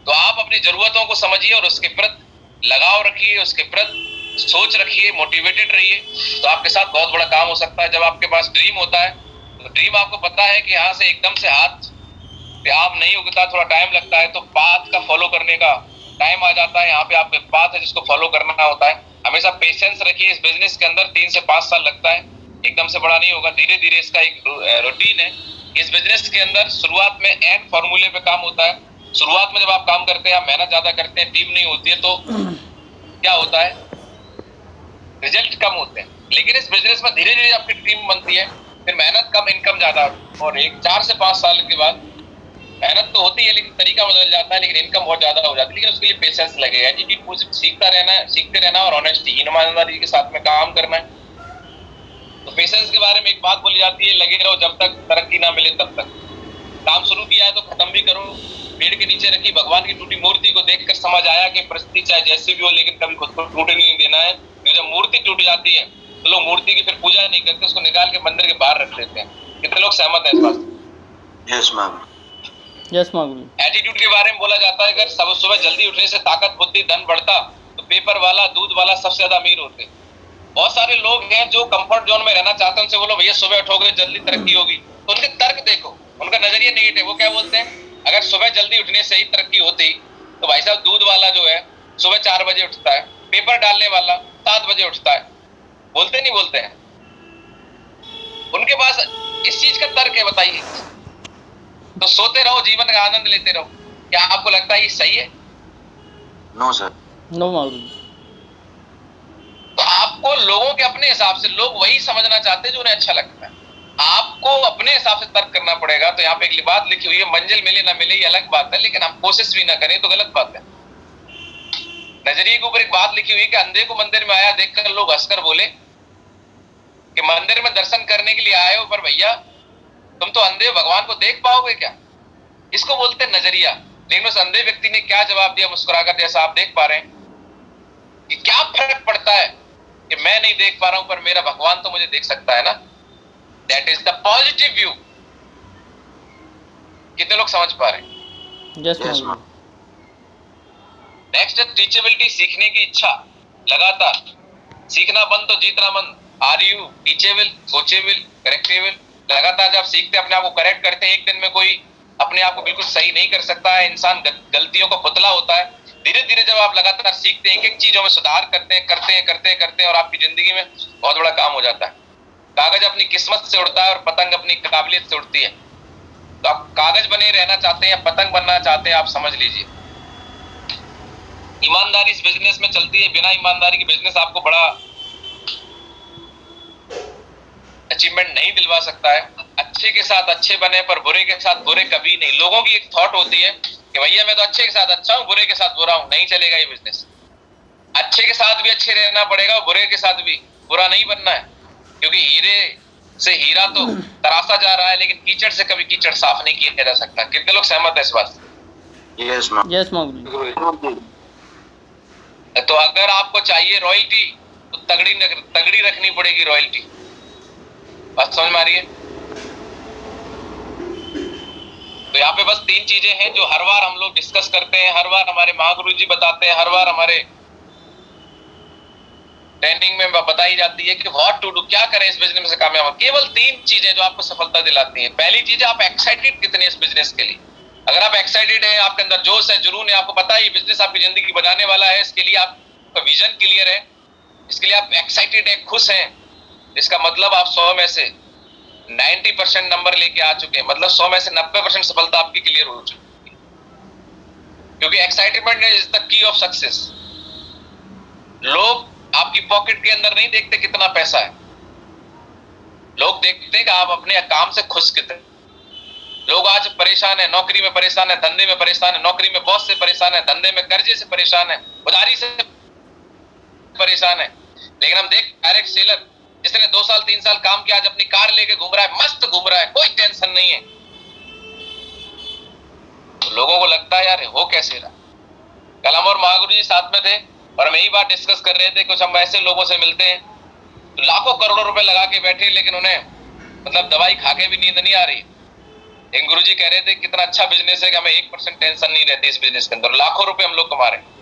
तो आप अपनी जरूरतों को समझिए और उसके प्रति लगाव रखिए, उसके प्रति सोच रखिए, मोटिवेटेड रहिए, तो आपके साथ बहुत बड़ा काम हो सकता है। जब आपके पास ड्रीम होता है तो ड्रीम आपको पता है कि यहाँ से एकदम से हाथ पे आम नहीं उगता, थोड़ा टाइम लगता है, तो पाथ का फॉलो करने का टाइम आ जाता है। यहाँ पे आपके पाथ है जिसको फॉलो करना होता है। हमेशा पेशेंस रखिए। इस बिजनेस के अंदर 3 से 5 साल लगता है, एकदम से बड़ा नहीं होगा, धीरे धीरे इसका एक रूटीन है। इस बिजनेस के अंदर शुरुआत में एंड फॉर्मूले पे काम होता है। शुरुआत में जब आप काम करते हैं, आप मेहनत ज्यादा करते हैं, टीम नहीं होती है, तो क्या होता है, रिजल्ट कम होते हैं। लेकिन इस बिजनेस में धीरे धीरे आपकी टीम बनती है, फिर मेहनत कम इनकम ज्यादा, और 4 से 5 साल के बाद मेहनत तो होती है लेकिन तरीका बदल जाता है, लेकिन इनकम बहुत ज्यादा हो जाती है। लेकिन उसके लिए पेशेंस लगेगा, एटीट्यूड सीखता रहना है, सीखते रहना, और ऑनेस्टी ईमानदारी के साथ में काम करना है। तो पेशेंस के बारे में एक बात बोली जाती है, लगे रहो जब तक तरक्की ना मिले तब तक। काम शुरू किया है तो खत्म भी करो। पेड़ के नीचे रखी भगवान की टूटी मूर्ति को देखकर समझ आया कि परिस्थिति चाहे जैसी भी हो लेकिन कभी खुद को टूटने नहीं देना है। जब मूर्ति टूट जाती है तो लोग मूर्ति की फिर पूजा नहीं करते, उसको निकाल के मंदिर के बाहर रख देते हैं। कितने लोग सहमत है इस बात से? Yes ma'am. Yes ma'am. Attitude के बारे में बोला जाता है अगर सब सुबह जल्दी उठने से ताकत बुद्धि धन बढ़ता तो पेपर वाला दूध वाला सबसे ज्यादा अमीर होते। बहुत सारे लोग हैं जो कंफर्ट जोन में रहना चाहते हैं, उनसे बोलो भैया सुबह उठोगे जल्दी तरक्की होगी, तो उनके तर्क देखो, उनका नजरिया नेगेटिव। वो क्या बोलते हैं, अगर सुबह जल्दी उठने से ही तरक्की होती तो भाई साहब दूध वाला जो है सुबह 4 बजे उठता है, पेपर डालने वाला 7 बजे उठता है। बोलते नहीं बोलते हैं? उनके पास इस चीज का तर्क है, बताइए। तो सोते रहो, जीवन का आनंद लेते रहो। क्या आपको लगता है ये सही है? No sir. नो मारू। तो आपको लोगों के अपने हिसाब से, लोग वही समझना चाहते हैं जो उन्हें अच्छा लगता है। आपको अपने हिसाब से तर्क करना पड़ेगा। तो यहाँ पे एक बात लिखी हुई है, मंजिल मिले ना मिले ये अलग बात है, लेकिन हम कोशिश भी ना करें तो गलत बात है। नजरिए के ऊपर एक बात लिखी हुई कि अंधे को मंदिर में आया देखकर लोग हंसकर बोले कि मंदिर में दर्शन करने के लिए आए हो, पर भैया तुम तो अंधे हो, भगवान को देख पाओगे क्या? इसको बोलते हैं नजरिया। लेकिन उस अंधे व्यक्ति ने क्या जवाब दिया मुस्कुराकर, जैसा आप देख पा रहे हैं कि क्या फर्क पड़ता है कि मैं नहीं देख पा रहा हूं पर मेरा भगवान तो मुझे देख सकता है ना। That is the positive view. कितने लोग समझ पा रहे हैं? Yes ma'am. नेक्स्ट है टीचेबिलिटी, सीखने की इच्छा। लगातार सीखना बंद तो जीतना बंद। Are you teachable, coachable, correctable? लगातार जब सीखते अपने आप को करेक्ट करते हैं, एक दिन में कोई अपने आप को बिल्कुल सही नहीं कर सकता है। इंसान गलतियों का पुतला होता है। धीरे धीरे जब आप लगातार सीखते हैं, एक एक चीजों में सुधार करते हैं और आपकी जिंदगी में बहुत बड़ा काम हो जाता है। कागज अपनी किस्मत से उड़ता है और पतंग अपनी काबिलियत से उड़ती है। तो आप कागज बने रहना चाहते हैं या पतंग बनना चाहते हैं, आप समझ लीजिए। ईमानदारी इस बिजनेस में चलती है। बिना ईमानदारी की बिजनेस आपको बड़ा अचीवमेंट नहीं दिलवा सकता है। अच्छे के साथ अच्छे बने पर बुरे के साथ बुरे कभी नहीं। लोगों की एक थॉट होती है कि भैया मैं तो अच्छे के साथ अच्छा हूं, बुरे के साथ बुरा हूं। नहीं चलेगा ये बिजनेस। अच्छे के साथ भी अच्छे रहना पड़ेगा, बुरे के साथ भी बुरा नहीं बनना है। क्योंकि हीरे से हीरा तो तराशा जा रहा है, लेकिन कीचड़ से कभी कीचड़ साफ नहीं किया जा सकता। कितने लोग सहमत है इस बात से? Yes ma'am. Yes ma'am. तो अगर आपको चाहिए रॉयल्टी तो तगड़ी रखनी पड़ेगी रॉयल्टी। बात समझ में आ रही है? तो यहाँ पे बस 3 चीजें हैं जो हर बार हम लोग डिस्कस करते हैं, हर बार हमारे महागुरु जी बताते हैं, हर बार हमारे ट्रेनिंग में बताई जाती है कि व्हाट टू डू, क्या करें इस बिजनेस में कामयाब। केवल 3 चीजें जो आपको सफलता दिलाती हैं। पहली चीज है आप एक्साइटेड कितने इस बिजनेस के लिए। अगर आप एक्साइटेड हैं, आपके अंदर जोश है, जुनून है, आपको पता है ये बिजनेस आपकी जिंदगी बनाने वाला है, इसके लिए आपका विजन क्लियर है, इसके लिए आप एक्साइटेड है, खुश हैं, इसका मतलब आप 100 में से 90% नंबर लेके आ चुके हैं। मतलब 100 में से 90% सफलता आपकी क्लियर हो चुकी है। क्योंकि excitement is the key of success. लोग आपकी पॉकेट के अंदर नहीं देखते कितना पैसा है, लोग देखते हैं कि आप अपने काम से खुश कितने। लोग आज परेशान है, नौकरी में परेशान है, धंधे में परेशान है, नौकरी में बॉस से परेशान है, धंधे में कर्जे से परेशान है, उधारी से परेशान है। लेकिन हम देख डायरेक्ट सेलर जिसने 2 साल 3 साल काम किया, आज अपनी कार लेके घूम रहा है, मस्त घूम रहा है, कोई टेंशन नहीं है। तो लोगों को लगता है यार हो कैसे रहा। कल हम और महागुरु जी साथ में थे और हम यही बात डिस्कस कर रहे थे। कुछ हम ऐसे लोगों से मिलते हैं तो लाखों करोड़ों रुपए लगा के बैठे, लेकिन उन्हें मतलब दवाई खा के भी नींद नहीं आ रही। एक गुरु जी कह रहे थे कितना अच्छा बिजनेस है कि हमें 1% टेंशन नहीं रहती इस बिजनेस के अंदर। लाखों रुपए हम लोग कमा रहे हैं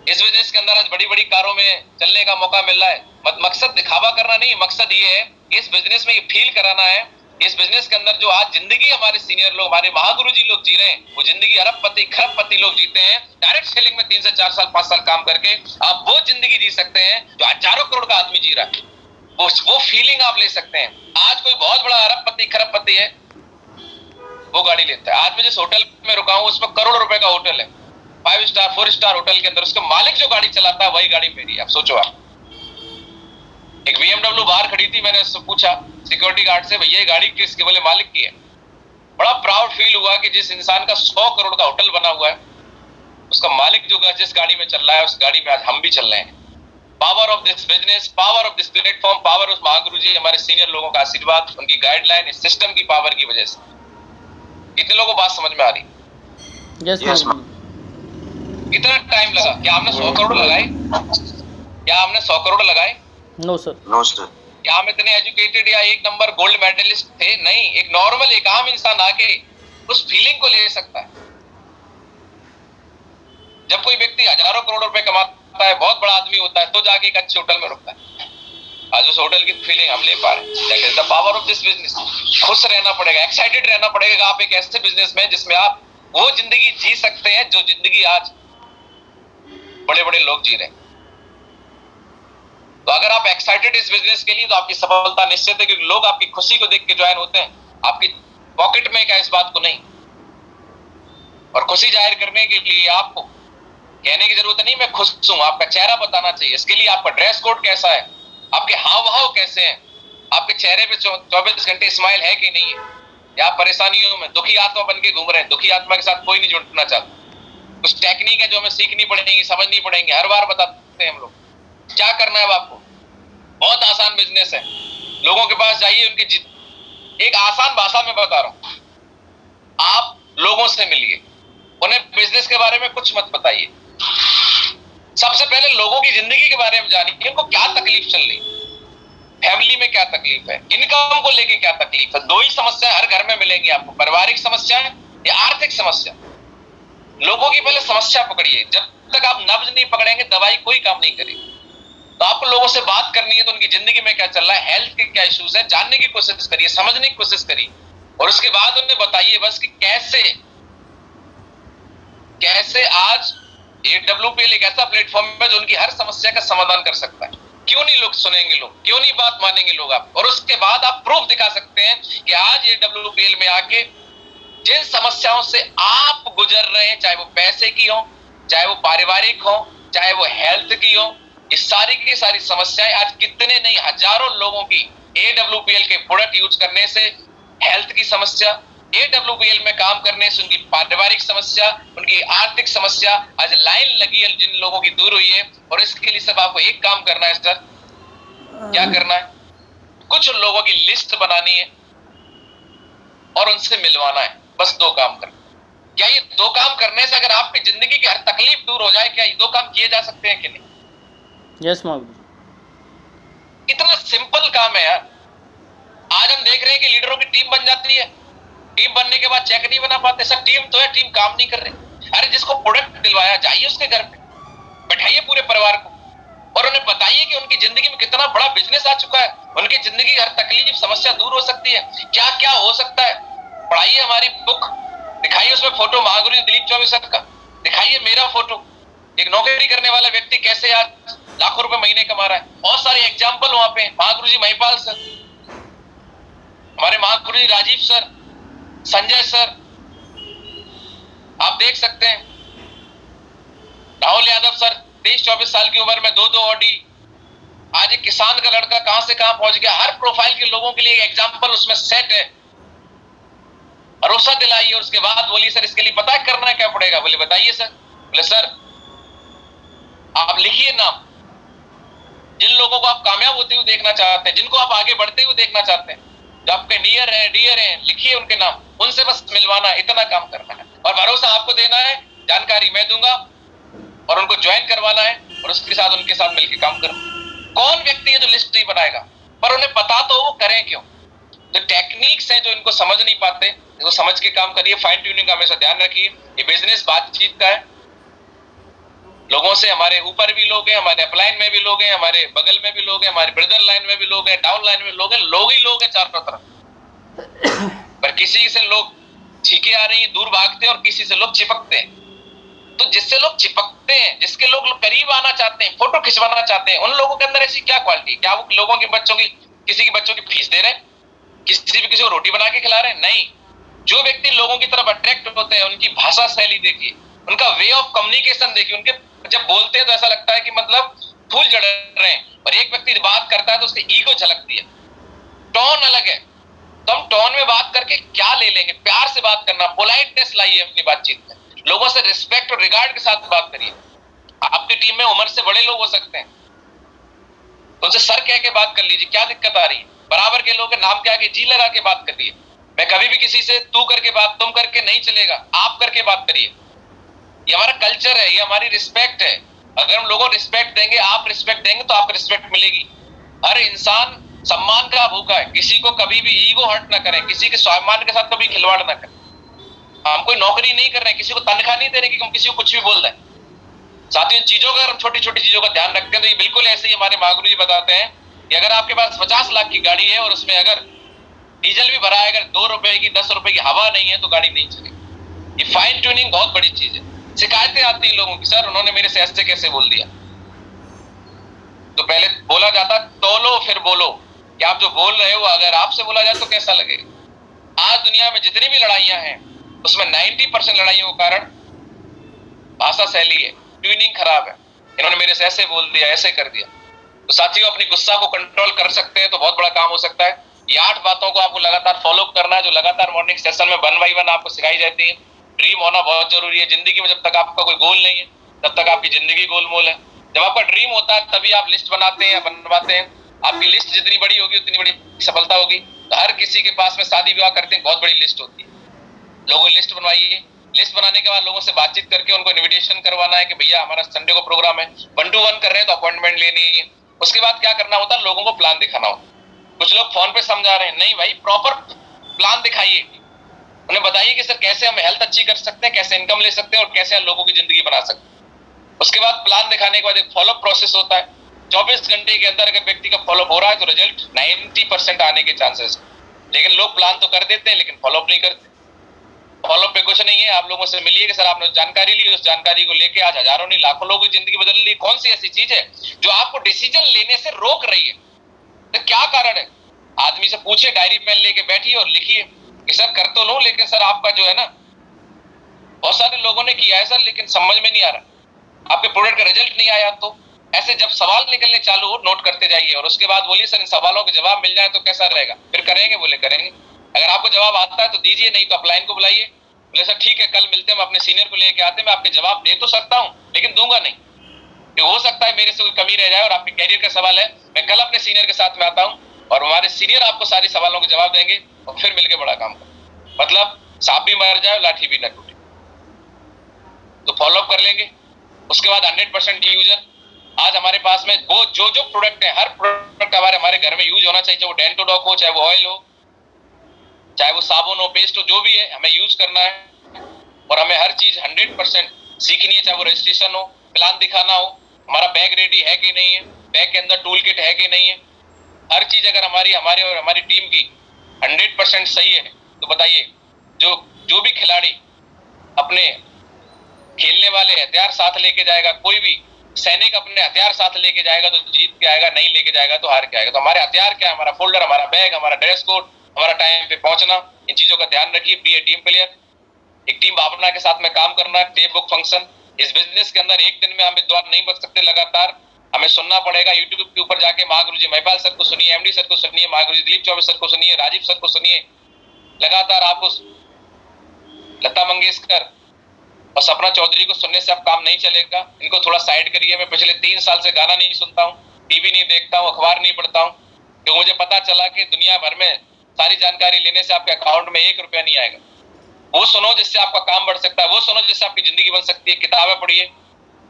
इस बिजनेस के अंदर। आज बड़ी बड़ी कारों में चलने का मौका मिल रहा है। मकसद दिखावा करना नहीं, मकसद ये है कि इस बिजनेस में ये फील कराना है। इस बिजनेस के अंदर जो आज जिंदगी हमारे सीनियर लोग, हमारे महागुरु जी लोग जी रहे हैं, वो जिंदगी अरबपति खरबपति लोग जीते हैं। डायरेक्ट सेलिंग में 3 से 4 साल 5 साल काम करके आप वो जिंदगी जी सकते हैं जो हजारों करोड़ का आदमी जी रहा है। वो फीलिंग आप ले सकते हैं। आज कोई बहुत बड़ा अरबपति खरबपति है, वो गाड़ी लेता है। आज मैं जिस होटल में रुका हूँ उसमें करोड़ों रुपए का होटल है, 5 स्टार 4 स्टार होटल के अंदर। उसका मालिक जो गाड़ी चलाता है वही गाड़ी मेरी है। आप सोचो, आप एक BMW बाहर खड़ी थी, मैंने उससे पूछा सिक्योरिटी गार्ड से, भैया ये गाड़ी किसकी? बोले मालिक की है। बड़ा प्राउड फील हुआ कि जिस इंसान का 100 करोड़ का होटल बना हुआ है, उसका मालिक जो जिस गाड़ी में चल रहा है, उस गाड़ी में आज हम भी चल रहे हैं। Power of this business, power of this platform, power of Mahaguru ji, हमारे सीनियर लोगों का आशीर्वाद, उनकी गाइडलाइन, इस सिस्टम की पावर की वजह से। कितने लोगों को बात समझ में आ रही? यस माँ। कितना टाइम लगा? क्या हमने 100 करोड़ लगाए? क्या हमने 100 करोड़ लगाए? No sir. No sir. क्या हम इतने एजुकेटेड या एक नंबर गोल्ड मेडलिस्ट थे? नहीं। एक नॉर्मल एक आम इंसान आके उस फीलिंग को ले सकता है। जब कोई व्यक्ति हजारों करोड़ रुपए कमाता है, बहुत बड़ा आदमी होता है, तो जाके एक अच्छे होटल में रुकता है। आज उस होटल की फीलिंग हम ले पा रहे हैं। That is the power of this business. खुश रहना पड़ेगा, एक्साइटेड रहना पड़ेगा। आप एक ऐसे बिजनेस में जिसमें आप वो जिंदगी जी सकते हैं जो जिंदगी आज बड़े बड़े लोग जी रहे हैं। तो अगर आप एक्साइटेड इस बिजनेस के लिए, तो आपकी सफलता निश्चित है, क्योंकि लोग आपकी खुशी को देख के ज्वाइन होते हैं, आपकी पॉकेट में क्या इस बात को नहीं। और खुशी जाहिर करने के लिए आपको कहने की जरूरत नहीं मैं खुश हूं, आपका चेहरा बताना चाहिए। इसके लिए आपका ड्रेस कोड कैसा है, आपके हाव भाव कैसे हैं, आपके चेहरे पे 24 घंटे स्माइल है कि नहीं है, या आप परेशानियों में दुखी आत्मा बन के घूम रहे हैं। दुखी आत्मा के साथ कोई नहीं जुड़ना चाहता। कुछ टेक्निक है जो हमें सीखनी पड़ेगी, समझनी पड़ेंगी, हर बार बताते हैं हम लोग। क्या करना है आपको? बहुत आसान बिजनेस है। लोगों के पास जाइए, उनकी एक आसान भाषा में बता रहा हूं। आप लोगों से मिलिए, उन्हें बिजनेस के बारे में कुछ मत बताइए। सबसे पहले लोगों की जिंदगी के बारे में जानिए, उनको क्या तकलीफ चल रही, फैमिली में क्या तकलीफ है, इनकम को लेके क्या तकलीफ है। दो ही समस्या हर घर में मिलेंगी आपको, पारिवारिक समस्याएं या आर्थिक समस्या। लोगों की पहले समस्या पकड़िए। जब तक आप नब्ज नहीं पकड़ेंगे, दवाई कोई काम नहीं करेगी। तो आपको लोगों से बात करनी है, तो उनकी जिंदगी में क्या चल रहा है, हेल्थ के क्या इश्यूज है, जानने की कोशिश करिए, समझने की कोशिश करिए, और उसके बाद उन्हें बताइए बस कि कैसे आज AWPL एक ऐसा प्लेटफॉर्म है जो उनकी हर समस्या का समाधान कर सकता है। क्यों नहीं लोग सुनेंगे, लोग क्यों नहीं बात मानेंगे लोग आप। और उसके बाद आप प्रूफ दिखा सकते हैं कि आज AWPL में आके जिन समस्याओं से आप गुजर रहे हैं, चाहे वो पैसे की हो, चाहे वो पारिवारिक हो, चाहे वो हेल्थ की हो, इस सारी की सारी समस्याएं आज कितने नहीं हजारों लोगों की AWPL के प्रोडक्ट यूज करने से हेल्थ की समस्या, AWPL में काम करने से उनकी पारिवारिक समस्या, उनकी आर्थिक समस्या आज लाइन लगी है जिन लोगों की दूर हुई है। और इसके लिए सब आपको एक काम करना है सर। क्या करना है? कुछ लोगों की लिस्ट बनानी है और उनसे मिलवाना है। बस 2 काम करना। क्या ये 2 काम करने से अगर आपकी जिंदगी की हर तकलीफ दूर हो जाए, क्या ये 2 काम किए जा सकते हैं कि नहीं? यस महागुरु। इतना सिंपल काम है यार। आज हम देख रहे हैं कि लीडरों की टीम बन जाती है, टीम बनने के बाद चेक नहीं बना पाते। सर टीम तो है, टीम काम नहीं कर रही। अरे जिसको प्रोडक्ट दिलवाया, जाइए उसके घर पे, बैठाइए पूरे परिवार को और उन्हें बताइए कि उनकी जिंदगी में कितना बड़ा बिजनेस आ चुका है, उनकी जिंदगी की हर तकलीफ समस्या दूर हो सकती है, क्या क्या हो सकता है। पढ़ाइए हमारी बुक, दिखाइए उसमें फोटो महागुरु दिलीप चौबे सर का, दिखाइए मेरा फोटो। एक नौकरी करने वाला व्यक्ति कैसे आज लाखों रुपए महीने कमा रहा है। बहुत सारे एग्जाम्पल वहां पे। महागुरु जी महिपाल सर, हमारे महागुरु जी राजीव सर, संजय सर, आप देख सकते हैं। राहुल यादव सर, 23-24 साल की उम्र में 2 ऑडी। आज एक किसान का लड़का कहां से कहां पहुंच गया। हर प्रोफाइल के लोगों के लिए एक एग्जाम्पल उसमें सेट है। भरोसा दिलाइए। उसके बाद बोलिए सर इसके लिए पता करना क्या पड़ेगा। बोले बताइए सर। बोले सर आप लिखिए नाम, जिन लोगों को आप कामयाब होते हुए देखना चाहते हैं, जिनको आप आगे बढ़ते हुए देखना चाहते हैं, जो आपके नियर है, डियर है, लिखिए उनके नाम, उनसे बस मिलवाना, इतना काम करना है। और भरोसा आपको देना है, जानकारी मैं दूंगा और उनको ज्वाइन करवाना है और उसके साथ उनके साथ मिलकर काम करना। कौन व्यक्ति है जो लिस्ट नहीं बनाएगा, पर उन्हें पता तो वो करें क्यों। जो टेक्निक्स हैं जो इनको समझ नहीं पाते, इसको समझ के काम करिए। फाइन ट्यूनिंग का हमेशा ध्यान रखिए। ये बिजनेस बातचीत का है। लोगों से, हमारे ऊपर भी लोग हैं, हमारे अपलाइन में भी लोग हैं, हमारे बगल में भी लोग हैं, हमारे ब्रदर लाइन में भी लोग हैं, डाउन लाइन में लोग हैं, लोग ही लोग हैं चारों तरफ। पर किसी से लोग छीके आ रही है, दूर भागते हैं, और किसी से लोग चिपकते हैं। तो जिससे लोग चिपकते हैं, जिसके लोग करीब आना चाहते हैं, फोटो खिंचवाना चाहते हैं, उन लोगों के अंदर ऐसी क्या क्वालिटी? क्या वो लोगों के बच्चों की, किसी के बच्चों की फीस दे रहे हैं, किसी को रोटी बना के खिला रहे हैं? नहीं। जो व्यक्ति लोगों की तरफ अट्रैक्ट होते हैं, उनकी भाषा शैली देखिए, उनका वे ऑफ कम्युनिकेशन देखिए। उनके जब बोलते हैं तो ऐसा लगता है कि मतलब फूल जड़ रहे हैं। और एक व्यक्ति बात करता है तो उसकी ईगो झलकती है, टोन अलग है। तो हम टोन में बात करके क्या ले लेंगे? प्यार से बात करना, पोलाइटनेस लाइए अपनी बातचीत में, लोगों से रिस्पेक्ट और रिगार्ड के साथ बात करिए। आपकी टीम में उम्र से बड़े लोग हो सकते हैं, तो उनसे सर कह के बात कर लीजिए, क्या दिक्कत आ रही है? बराबर के लोगों के नाम के आगे जी लगा के बात करिए। मैं कभी भी किसी से तू करके बात, तुम करके नहीं चलेगा, आप करके बात करिए। ये हमारा कल्चर है, ये हमारी रिस्पेक्ट है। अगर हम लोगों को रिस्पेक्ट देंगे, आप रिस्पेक्ट देंगे तो आपको रिस्पेक्ट मिलेगी। हर इंसान सम्मान का भूखा है, किसी को कभी भी ईगो हर्ट ना करें, किसी के स्वाभिमान के साथ कभी खिलवाड़ ना करें। हम कोई नौकरी नहीं कर रहे हैं, किसी को तनख्वाह नहीं दे रहे कि हम किसी को कुछ भी बोल दें। साथ ही इन चीजों का, हम छोटी छोटी चीजों का ध्यान रखते हैं तो ये बिल्कुल ऐसे ही हमारे महागुरु जी बताते हैं कि अगर आपके पास 50 लाख की गाड़ी है और उसमें अगर डीजल भी भरा है, अगर 2 रुपए की 10 रुपए की हवा नहीं है तो गाड़ी नहीं चलेगी। ये फाइन ट्यूनिंग बहुत बड़ी चीज है। शिकायतें आती हैं लोगों की, सर उन्होंने मेरे से ऐसे कैसे बोल दिया। तो पहले बोला जाता तोलो फिर बोलो, कि आप जो बोल रहे हो अगर आपसे बोला जाए तो कैसा लगेगा। आज दुनिया में जितनी भी लड़ाइयां हैं उसमें 90% लड़ाइयों का कारण भाषा शैली है, ट्यूनिंग खराब है। इन्होंने मेरे से ऐसे बोल दिया, ऐसे कर दिया। तो साथियों, अपनी गुस्सा को कंट्रोल कर सकते हैं तो बहुत बड़ा काम हो सकता है। ये 8 बातों को आपको लगातार फॉलो करना है, जो लगातार मॉर्निंग सेशन में 1 by 1 आपको सिखाई जाती है। ड्रीम होना बहुत जरूरी है जिंदगी में। जब तक आपका कोई गोल नहीं है तब तक आपकी जिंदगी गोलमोल है। जब आपका ड्रीम होता है तभी आप लिस्ट बनाते हैं या बनवाते हैं। आपकी लिस्ट जितनी बड़ी होगी उतनी बड़ी सफलता होगी। तो हर किसी के पास में शादी विवाह करते हैं बहुत बड़ी लिस्ट होती है। लोगों की लिस्ट बनवाइए। लिस्ट बनाने के बाद लोगों से बातचीत करके उनको इन्विटेशन करवाना है कि भैया हमारा संडे को प्रोग्राम है, 1 to 1 कर रहे हैं तो अपॉइंटमेंट लेनी है। उसके बाद क्या करना होता है, लोगों को प्लान दिखाना होता है। कुछ लोग फोन पे समझा रहे हैं, नहीं भाई प्रॉपर प्लान दिखाइए। उन्हें बताइए कि सर कैसे हम हेल्थ अच्छी कर सकते हैं, कैसे इनकम ले सकते हैं और कैसे हम लोगों की जिंदगी बना सकते हैं। उसके बाद प्लान दिखाने के बाद एक फॉलोअप प्रोसेस होता है। 24 घंटे के अंदर अगर व्यक्ति का फॉलोअप हो रहा है तो रिजल्ट 90% आने के चांसेस। लेकिन लोग प्लान तो कर देते हैं लेकिन फॉलोअप नहीं करते। फॉलोअप पे कुछ नहीं है। आप लोगों से मिलिए कि सर आपने जानकारी ली, उस जानकारी को लेके आज हजारों नहीं लाखों लोगों की जिंदगी बदल ली। कौन सी ऐसी चीज है जो आपको डिसीजन लेने से रोक रही है? तो क्या कारण है? आदमी से पूछे, डायरी पेन लेके बैठिए और लिखिए कि सर कर तो लो लेकिन सर आपका जो है ना, बहुत सारे लोगों ने किया है सर लेकिन समझ में नहीं आ रहा, आपके प्रोडक्ट का रिजल्ट नहीं आया। तो ऐसे जब सवाल निकलने चालू हो, नोट करते जाइए और उसके बाद बोलिए सर इन सवालों के जवाब मिल जाए तो कैसा रहेगा। फिर करेंगे, बोले करेंगे। अगर आपको जवाब आता है तो दीजिए, नहीं तो अपलाइन को बुलाइए। बोले सर ठीक है कल मिलते हैं, हम अपने सीनियर को लेके आते हैं, मैं आपके जवाब दे तो सकता हूँ लेकिन दूंगा नहीं, कि हो सकता है मेरे से कोई कमी रह जाए और आपके कैरियर का सवाल है। मैं कल अपने सीनियर के साथ में आता हूँ और हमारे सीनियर आपको सारे सवालों के जवाब देंगे और फिर मिलकर बड़ा काम करें। मतलब सांप भी मर जाए लाठी भी न टूटे। तो फॉलोअप कर लेंगे। उसके बाद 100% यूजर। आज हमारे पास में वो जो प्रोडक्ट है, हर प्रोडक्ट हमारे घर में यूज होना चाहिए, चाहे वो डेंटोडॉक हो, चाहे वो ऑयल हो, चाहे वो साबुन हो, पेस्ट हो, जो भी है हमें यूज करना है। और हमें हर चीज 100% सीखनी है, चाहे वो रजिस्ट्रेशन हो, प्लान दिखाना हो, हमारा बैग रेडी है कि नहीं है, बैग के अंदर टूल किट है कि नहीं है। हर चीज अगर हमारी और हमारी टीम की 100% सही है तो बताइए जो भी खिलाड़ी अपने खेलने वाले हथियार साथ लेके जाएगा, कोई भी सैनिक अपने हथियार साथ लेके जाएगा तो जीत के आएगा, नहीं लेके जाएगा तो हार के आएगा। तो हमारे हथियार क्या है? हमारा फोल्डर, हमारा बैग, हमारा ड्रेस कोड, हमारा टाइम पे पहुंचना। इन चीजों का ध्यान रखिए। बी ए टीम प्लेयर, एक टीम भावना के साथ में काम करना, टेप बुक फंक्शन। इस बिजनेस के अंदर एक दिन में हम विद्वान नहीं बन सकते, लगातार हमें सुनना पड़ेगा। यूट्यूब के ऊपर जाके महागुरु जी महिपाल सर को सुनिए, एमडी सर को सुनिए, महागुरु जी दिलीप चौबे सर को सुनिए, राजीव सर को सुनिए। लगातार आपको लता मंगेशकर और सपना चौधरी को सुनने से अब काम नहीं चलेगा। इनको थोड़ा साइड करिए। मैं पिछले 3 साल से गाना नहीं सुनता हूँ, टीवी नहीं देखता हूँ, अखबार नहीं पढ़ता हूँ, क्योंकि मुझे पता चला कि दुनिया भर में सारी जानकारी लेने से आपके अकाउंट में 1 रुपया नहीं आएगा। वो सुनो जिससे आपका काम बढ़ सकता है, वो सुनो जिससे आपकी जिंदगी बन सकती है। किताबें पढ़िए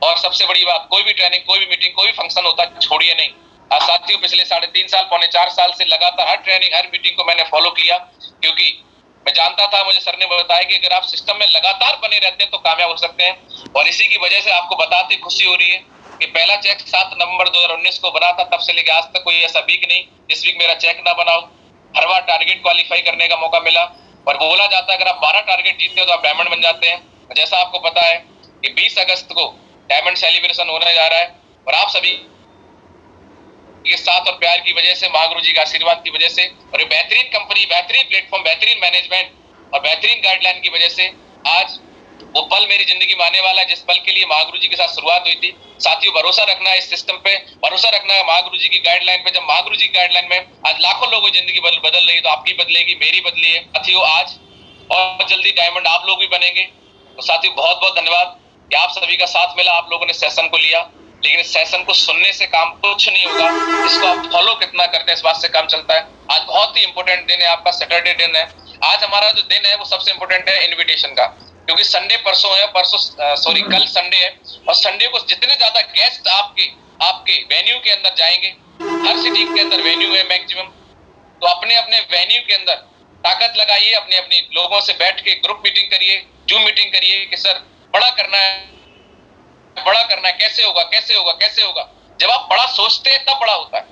और सबसे बड़ी बात, कोई भी ट्रेनिंग, कोई भी मीटिंग, कोई भी फंक्शन होता है छोड़िए नहीं। आज साथियों पिछले 3.5 साल, 3.25 साल से लगातार हर ट्रेनिंग, हर मीटिंग को मैंने फॉलो किया, क्योंकि मैं जानता था, मुझे सर ने बताया कि अगर आप सिस्टम में लगातार बने रहते हैं तो कामयाब हो सकते हैं। और इसी की वजह से आपको बताते खुशी हो रही है कि पहला चेक 7 नवंबर 2019 को बना था, तब से लेकर आज तक कोई ऐसा वीक नहीं जिस वीक मेरा चेक ना बनाओ। हर बार टारगेट क्वालिफाई करने का मौका मिला और बोला जाता है अगर आप 12 टारगेट जीतते हो तो आप डायमंड बन जाते हैं। जैसा आपको पता है कि 20 अगस्त को डायमंड सेलिब्रेशन होने जा रहा है और आप सभी के साथ और प्यार की वजह से, महागुरु जी के आशीर्वाद की वजह से और ये बेहतरीन कंपनी, बेहतरीन प्लेटफॉर्म, बेहतरीन मैनेजमेंट और बेहतरीन गाइडलाइन की वजह से आज वो पल मेरी जिंदगी में आने वाला है जिस पल के लिए महागुरु जी के साथ शुरुआत हुई थी। साथियों, भरोसा रखना है इस सिस्टम पे, भरोसा रखना है महागुरु जी की गाइडलाइन पे। जब महागुरु जी की गाइडलाइन में आज लाखों लोगों की जिंदगी बदल रही है, तो आपकी बदलेगी, मेरी बदली है साथियों आज, और जल्दी डायमंड आप लोग भी बनेंगे। तो साथियों बहुत बहुत धन्यवाद कि आप सभी का साथ मिला, आप लोगों ने सेशन को लिया। लेकिन इस सेशन को सुनने से काम कुछ नहीं होगा, इसको आप फॉलो कितना करते हैं इस बात से काम चलता है। आज बहुत ही इंपॉर्टेंट दिन है, आपका सैटरडे दिन है। आज हमारा जो दिन है वो सबसे इंपॉर्टेंट है इनविटेशन का, क्योंकि संडे परसों है, कल संडे है, और संडे को जितने ज्यादा गेस्ट आपके वेन्यू के अंदर जाएंगे, हर सिटी के अंदर वेन्यू है मैक्सिमम, तो अपने अपने वेन्यू के अंदर ताकत लगाइए, अपने अपने लोगों से बैठ के ग्रुप मीटिंग करिए, जूम मीटिंग करिए कि सर बड़ा करना है, कैसे होगा। जब आप बड़ा सोचते हैं तब बड़ा होता है।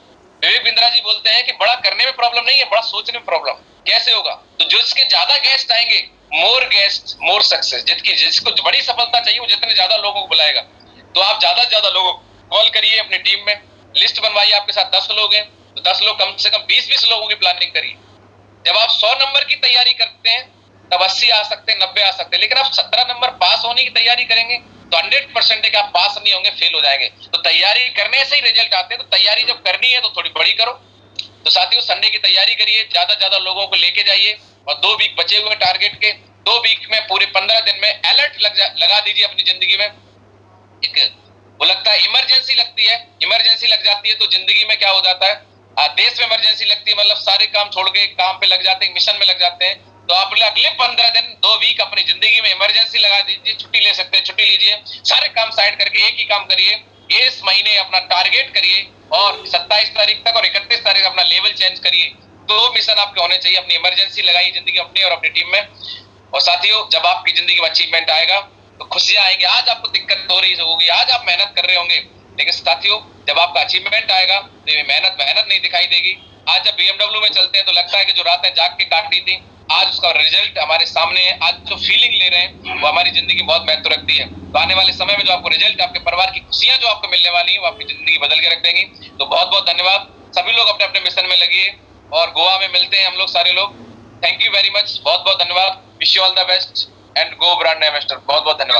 विवेक बिंद्रा जी बोलते हैं कि बड़ा करने में प्रॉब्लम नहीं है, बड़ा सोचने में प्रॉब्लम। कैसे होगा? तो जिसके ज्यादा गेस्ट आएंगे, मोर गेस्ट मोर सक्सेस। जिसको बड़ी सफलता चाहिए वो जितने ज्यादा लोगों को बुलाएगा। तो आप ज्यादा से ज्यादा लोगों को कॉल करिए, अपनी टीम में लिस्ट बनवाइए। आपके साथ 10 लोग हैं तो 10 लोग कम से कम 20-20 लोगों की प्लानिंग करिए। जब आप 100 नंबर की तैयारी करते हैं तब 80 आ सकते हैं, 90 आ सकते हैं, लेकिन आप 17 नंबर पास होने की तैयारी करेंगे तो 100% है कि आप पास नहीं होंगे, फेल हो जाएंगे। तो तैयारी करने से ही रिजल्ट आते हैं, तो तैयारी जब करनी है तो थोड़ी बड़ी करो। तो साथियों संडे की तैयारी करिए, ज्यादा से ज्यादा लोगों को लेके जाइए, और 2 वीक बचे हुए टारगेट के, 2 वीक में पूरे 15 दिन में अलर्ट लगा दीजिए अपनी जिंदगी में। एक वो लगता है इमरजेंसी लगती है, इमरजेंसी लग जाती है तो जिंदगी में क्या हो जाता है, देश में इमरजेंसी लगती है, मतलब सारे काम छोड़ के काम पे लग जाते हैं, मिशन में लग जाते हैं। तो आप अगले 15 दिन 2 वीक अपनी जिंदगी में इमरजेंसी लगा दीजिए, छुट्टी ले सकते हैं, छुट्टी लीजिए, सारे काम साइड करके एक ही काम करिए। इस महीने अपना टारगेट करिए और 27 तारीख तक और 31 तारीख अपना लेवल चेंज करिए। 2 मिशन आपके होने चाहिए, अपनी इमरजेंसी लगाइए जिंदगी अपनी और अपनी टीम में। और साथियों जब आपकी जिंदगी में अचीवमेंट आएगा तो खुशियां आएंगी। आज आपको दिक्कत हो रही होगी, आज आप मेहनत कर रहे होंगे, लेकिन साथियों जब आपका अचीवमेंट आएगा तो ये मेहनत नहीं दिखाई देगी। आज जब BMW में चलते हैं तो लगता है कि जो रातें जाग के काटी थी, आज उसका रिजल्ट हमारे सामने है। आज जो फीलिंग ले रहे हैं वो हमारी जिंदगी में बहुत महत्व रखती है। तो आने वाले समय में जो आपको रिजल्ट, आपके परिवार की खुशियां जो आपको मिलने वाली है वो आपकी जिंदगी बदल के रख देंगी। तो बहुत बहुत धन्यवाद। सभी लोग अपने अपने मिशन में लगिए और गोवा में मिलते हैं हम लोग सारे लोग। थैंक यू वेरी मच, बहुत बहुत धन्यवाद। Wish you all the best and go brand ambassador. बहुत बहुत धन्यवाद।